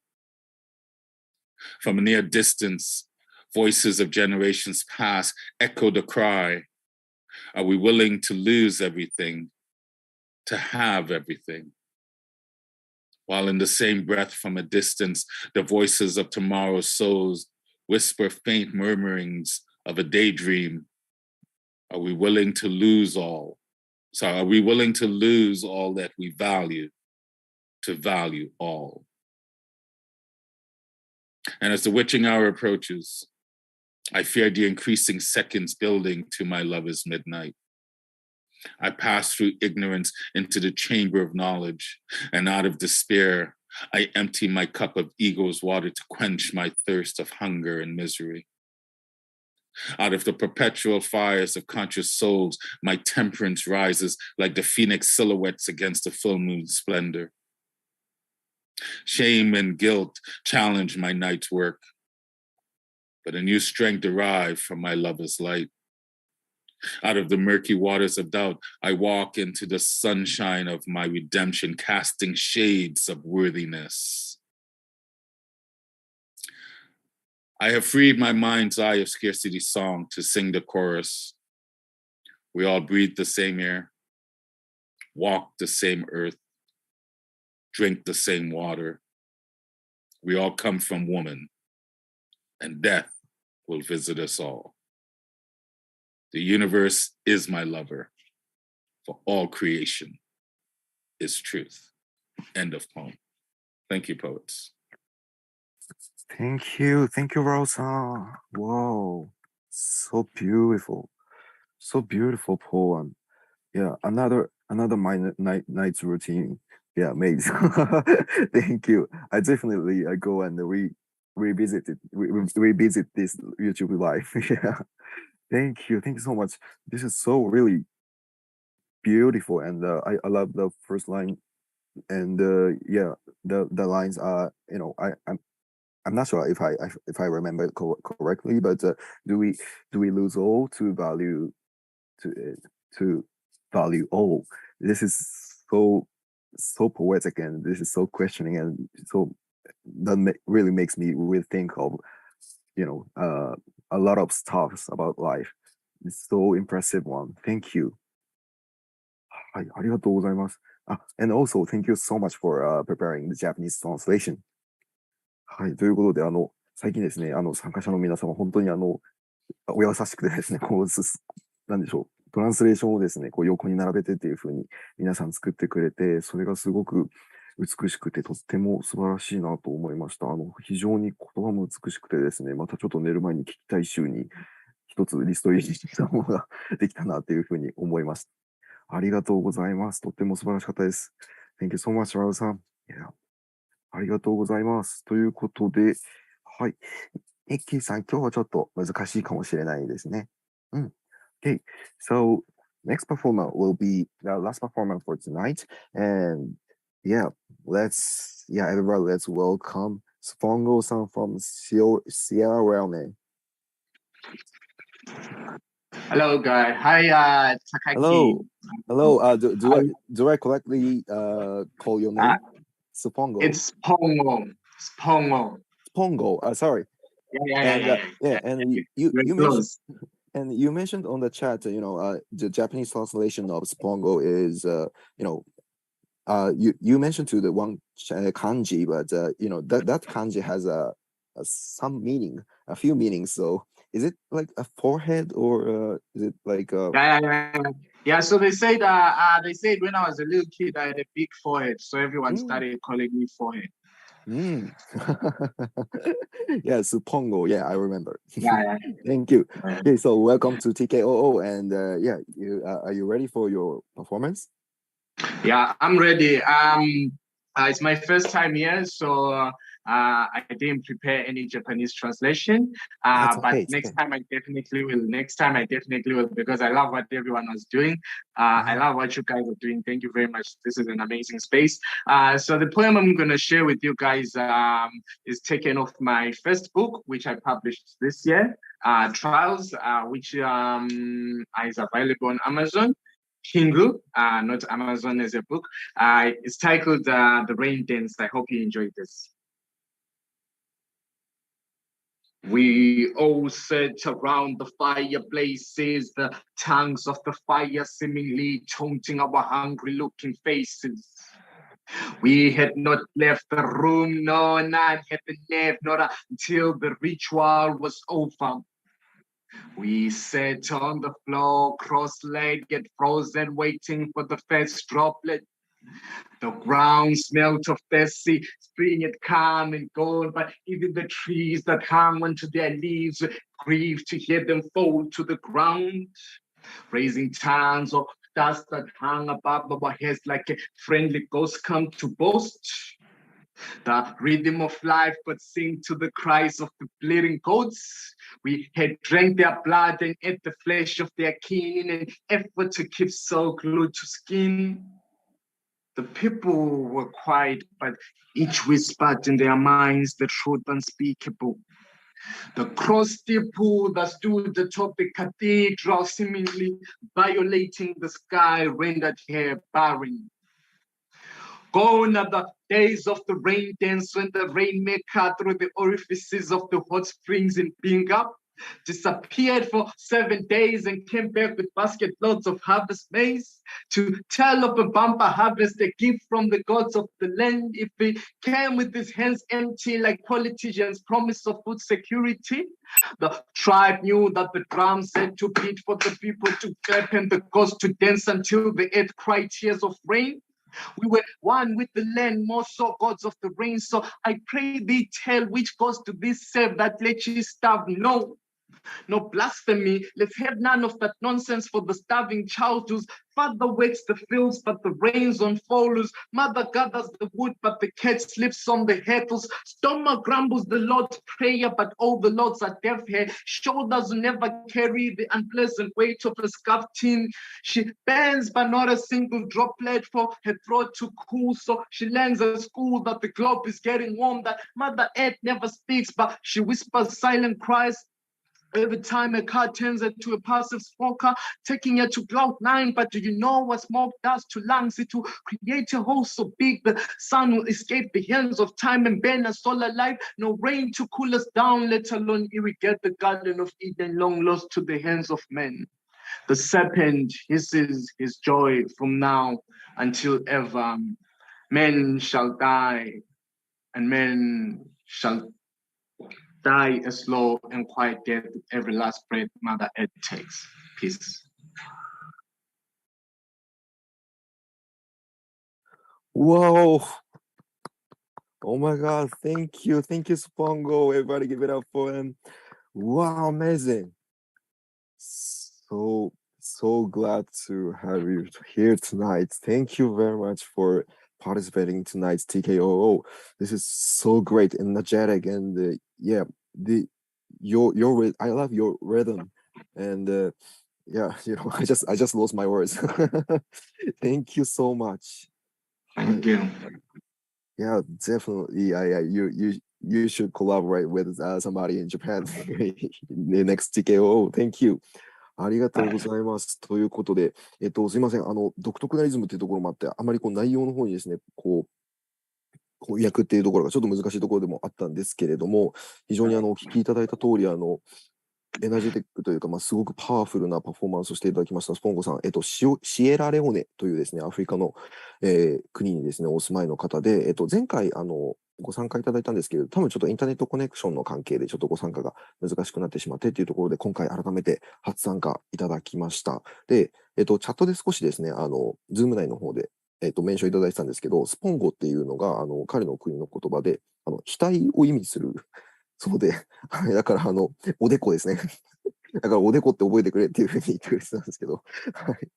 P: From a near distance, voices of generations past echo the cry. Are we willing to lose everything, to have everything? While in the same breath from a distance, the voices of tomorrow's souls whisper faint murmurings of a daydream. Are we willing to lose all? So are we willing to lose all that we value to value all? And as the witching hour approaches, I fear the increasing seconds building to my lover's midnight. I pass through ignorance into the chamber of knowledge, and out of despair, I empty my cup of ego's water to quench my thirst of hunger and misery. Out of the perpetual fires of conscious souls, my temperance rises like the phoenix silhouettes against the full moon's splendor. Shame and guilt challenge my night's work, but a new strength derived from my lover's light. Out of the murky waters of doubt, I walk into the sunshine of my redemption, casting shades of worthiness. I have freed my mind's eye of scarcity song to sing the chorus. We all breathe the same air, walk the same earth, drink the same water. We all come from woman, and death will visit us all. The universe is my lover, for all creation is truth. End of poem. Thank you, poets.
B: Thank you, Rosa. Wow, so beautiful poem. Yeah, another my night's routine. Yeah, amazing. Thank you. I definitely go and read revisit this YouTube Live. Yeah, thank you so much. This is so really beautiful, and I love the first line, and yeah, the lines are, you know, I'm not sure if I remember it correctly, but do we lose all to value all? This is so poetic, and this is so questioning, and so that really makes me rethink of, you know, a lot of stuff about life. It's so impressive one. Thank you. はい、ありがとうございます。And also thank you so much for preparing the Japanese translation. はい、ということで、最近ですね、参加者の皆様、本当にお優しくてですね、なんでしょう、トランスレーションをですね、横に並べてっていう風に皆さん作ってくれて、それがすごく美しくて、とっても素晴らしいなと思いました。非常に言葉も美しくてですね、またちょっと寝る前に聞きたい週に一つリスト入りしたものができたなという風に思いました。ありがとうございます。とっても素晴らしかったです。Thank you so much, ラウさん。Yeah. ありがとうございます。ということで、はい。ミッキーさん、今日はちょっと難しいかもしれないですね。うん。Okay, so next performer will be the last performer for tonight. And yeah, everybody, let's welcome Spongo-san from Sierra Leone.
Q: Hello, guys. Hi, Takaki.
B: Hello. Do I correctly call your name? Spongo.
Q: It's Pongo.
B: Pongo. Sorry.
Q: Yeah.
B: And you mentioned on the chat, you know, the Japanese translation of Spongo is, you know, you mentioned to the one kanji, but you know that kanji has some meaning, a few meanings. So is it like a forehead, or is it like
Q: Yeah, so they said when I was a little kid I had a big forehead, so everyone started calling me forehead.
B: Yeah, Supongo. Yeah, I remember.
Q: Yeah.
B: Thank you. Okay, so welcome to TKOO, and yeah, are you ready for your performance?
Q: Yeah, I'm ready. It's my first time here, so I didn't prepare any Japanese translation. But next time I definitely will, because I love what everyone was doing. I love what you guys are doing. Thank you very much. This is an amazing space. So the poem I'm going to share with you guys is taken off my first book, which I published this year, Trials, which is available on Amazon Kindle, not Amazon as a book. It's titled The Rain Dance. I hope you enjoyed this. We all sat around the fireplaces, the tongues of the fire seemingly taunting our hungry-looking faces. We had not left the room, no, none had left, not until the ritual was over. We sat on the floor, cross-legged, frozen, waiting for the first droplet. The ground smelt of the sea, spring had come and gone, but even the trees that hung onto their leaves grieved to hear them fall to the ground, raising tons of dust that hung above our heads like a friendly ghost come to boast. The rhythm of life could sing to the cries of the bleeding goats. We had drank their blood and ate the flesh of their kin in an effort to keep soul glued to skin. The people were quiet, but each whispered in their minds the truth unspeakable. The cross steeple that stood atop the cathedral, seemingly violating the sky, rendered her barren. Gone are the days of the rain dance, when the rainmaker through the orifices of the hot springs in Binga disappeared for 7 days and came back with basket loads of harvest maize to tell of a bumper harvest, a gift from the gods of the land. If he came with his hands empty like politicians' promise of food security, the tribe knew that the drums had to beat for the people to clap and the gods to dance until the earth cried tears of rain. We were one with the land, more so gods of the rain. So I pray thee tell which gods to thee serve that let ye starve. No, No blasphemy, let's have none of that nonsense for the starving child whose father wakes the fields, but the rains unfolds. Mother gathers the wood, but the cat sleeps on the heifers. Stomach grumbles the Lord's prayer, but all the Lords are deaf here. Shoulders never carry the unpleasant weight of a scarf tin. She bends, but not a single droplet for her throat to cool. So she learns at school that the globe is getting warm, that Mother Earth never speaks, but she whispers silent cries. Every time a car turns into a passive smoker, taking it to cloud 9. But do you know what smoke does to lungs? It will create a hole so big the sun will escape the hands of time and burn us all alive. No rain to cool us down, let alone irrigate the Garden of Eden, long lost to the hands of men. The serpent hisses his joy from now until ever. Men shall die, and men shall die a slow and quiet death with every last breath Mother Earth takes. Peace.
B: Wow. Oh my God. Thank you. Thank you, Spongo. Everybody give it up for him. Wow, amazing. So glad to have you here tonight. Thank you very much for participating in tonight's TKOO. This is so great, energetic, and yeah, I love your rhythm, and yeah, I just lost my words. Thank you so much.
Q: Thank you.
B: Yeah, definitely. You should collaborate with somebody in Japan in the next TKOO. Thank you. ありがとうございます。ということで、すいません。独特なリズムっていうところもあって、あまり内容の方にですね、翻訳っていうところがちょっと難しいところでもあったんですけれども、非常にお聞きいただいた通り、エナジェティックというか、すごくパワフルなパフォーマンスをしていただきました、スポンゴさん、シエラレオネというですね、アフリカの、国にですね、お住まいの方で、前回、ご参加いただいたんですけれど、多分ちょっとインターネットコネクションの関係でちょっとご参加が難しくなってしまってっていうところで、今回改めて初参加いただきました。で、チャットで少しですね、ズーム内の方で、メンションいただいてたんですけど、スポンゴっていうのが、彼の国の言葉で、額を意味するそうで、だから、おでこですね。だから、おでこって覚えてくれっていうふうに言ってくれてたんですけど、はい。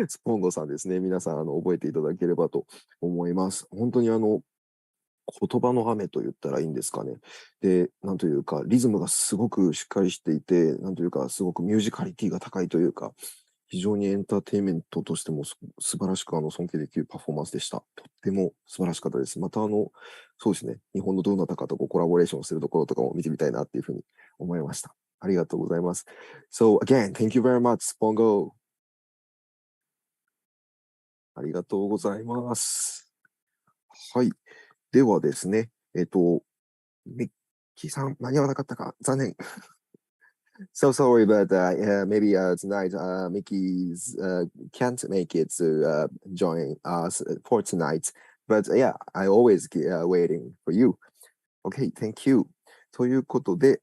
B: スポンゴさんですね。皆さん、覚えていただければと思います。本当に言葉の雨と言ったらいいんですかね。で、なんというか、リズムがすごくしっかりしていて、なんというか、すごくミュージカリティが高いというか、非常にエンターテインメントとしても素晴らしく尊敬できるパフォーマンスでした。とっても素晴らしかったです。またそうですね、日本のどなたかとコラボレーションするところとかも見てみたいなっていうふうに思いました。ありがとうございます。So again, thank you very much, Spongo. ありがとうございます。はい。ではですね、ミッキーさん、間に合わなかったか、残念。So sorry, but maybe tonight Mickey's can't make it to join us for tonight. But yeah, I always waiting for you. Okay, thank you. ということで、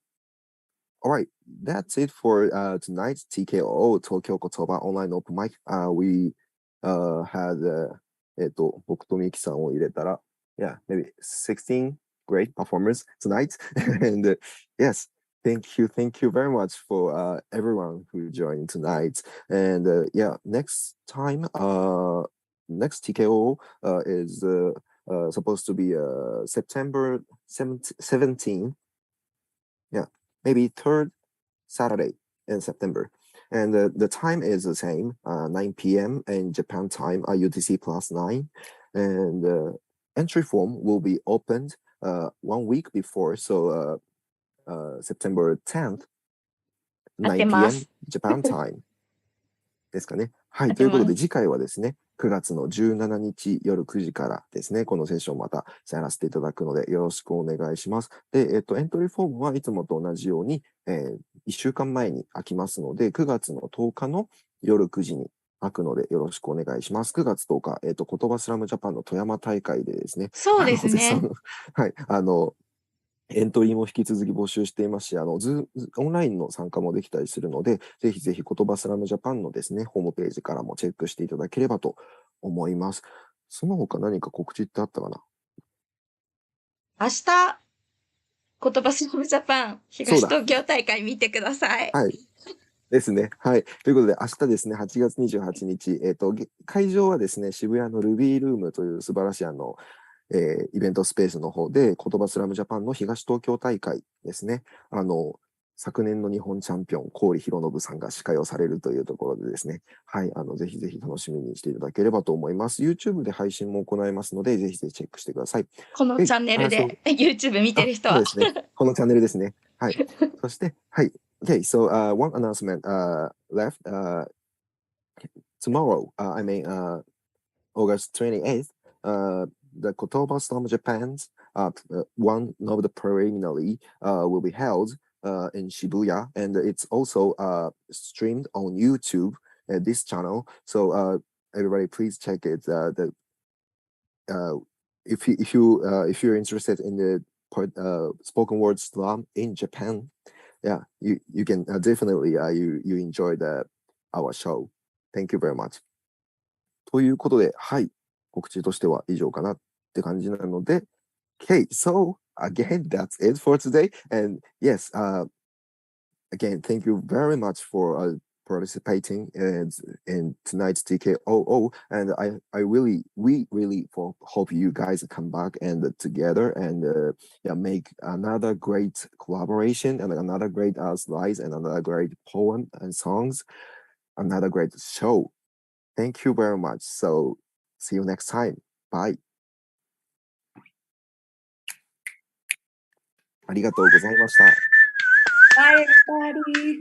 B: alright, that's it for tonight's TKO 東京言葉オンラインオープンマイク。We had 僕とミキさんを入れたら、yeah, maybe 16 great performers tonight. And yes, thank you very much for everyone who joined tonight. And yeah, next time, next TKO is supposed to be September 17. Yeah, maybe third Saturday in September. And the time is the same, 9 p.m. in Japan time, UTC +9. And entry form will be opened 1 week before, so September 10th, 9 p.m. Japan time ですかね。はい。ということで、次回はですね、9月の17日夜9時からですね、このセッションをまたやらせていただくので、よろしくお願いします。で、エントリーフォームはいつもと同じように、1週間前に開きますので、9月の10日の夜9時に開くので、よろしくお願いします。9月10日、言葉スラムジャパンの富山大会でですね、
D: そうですね。
B: はい。エントリーも引き続き募集していますし、オンラインの参加もできたりするので、ぜひぜひ言葉スラムジャパンのですね、ホームページからもチェックしていただければと思います。その他何か告知ってあったかな？
D: 明日、言葉スラムジャパン東東京大会見てください。
B: はい。ですね。はい。ということで、明日ですね、8月28日、会場はですね、渋谷のルビールームという素晴らしいイベントスペースの方で、言葉スラムジャパンの東東京大会ですね。昨年の日本チャンピオン、郡弘信さんが司会をされるというところでですね、はい、ぜひぜひ楽しみにしていただければと思います。YouTube で配信も行いますので、ぜひぜひチェックしてください。
D: このチャンネルで YouTube 見てる人は。
B: そうですね。このチャンネルですね。はい。そして、はい。Okay, so one announcement left. Tomorrow, August 28th, the KOTOBA Slam Japan, one of the preliminary, will be held in Shibuya, and it's also streamed on YouTube, this channel. So everybody, please check it. If you're interested in the spoken word slam in Japan, yeah, you can definitely you enjoy our show. Thank you very much. ということで、はい、告知としては以上かなって感じなので、Okay, so again, that's it for today. And yes, again, thank you very much for participating in tonight's TKOO. And we really hope you guys come back and together and make another great collaboration and another great slides and another great poem and songs, another great show. Thank you very much. So see you next time. Bye. ありがとうございました。
M: Bye, everybody.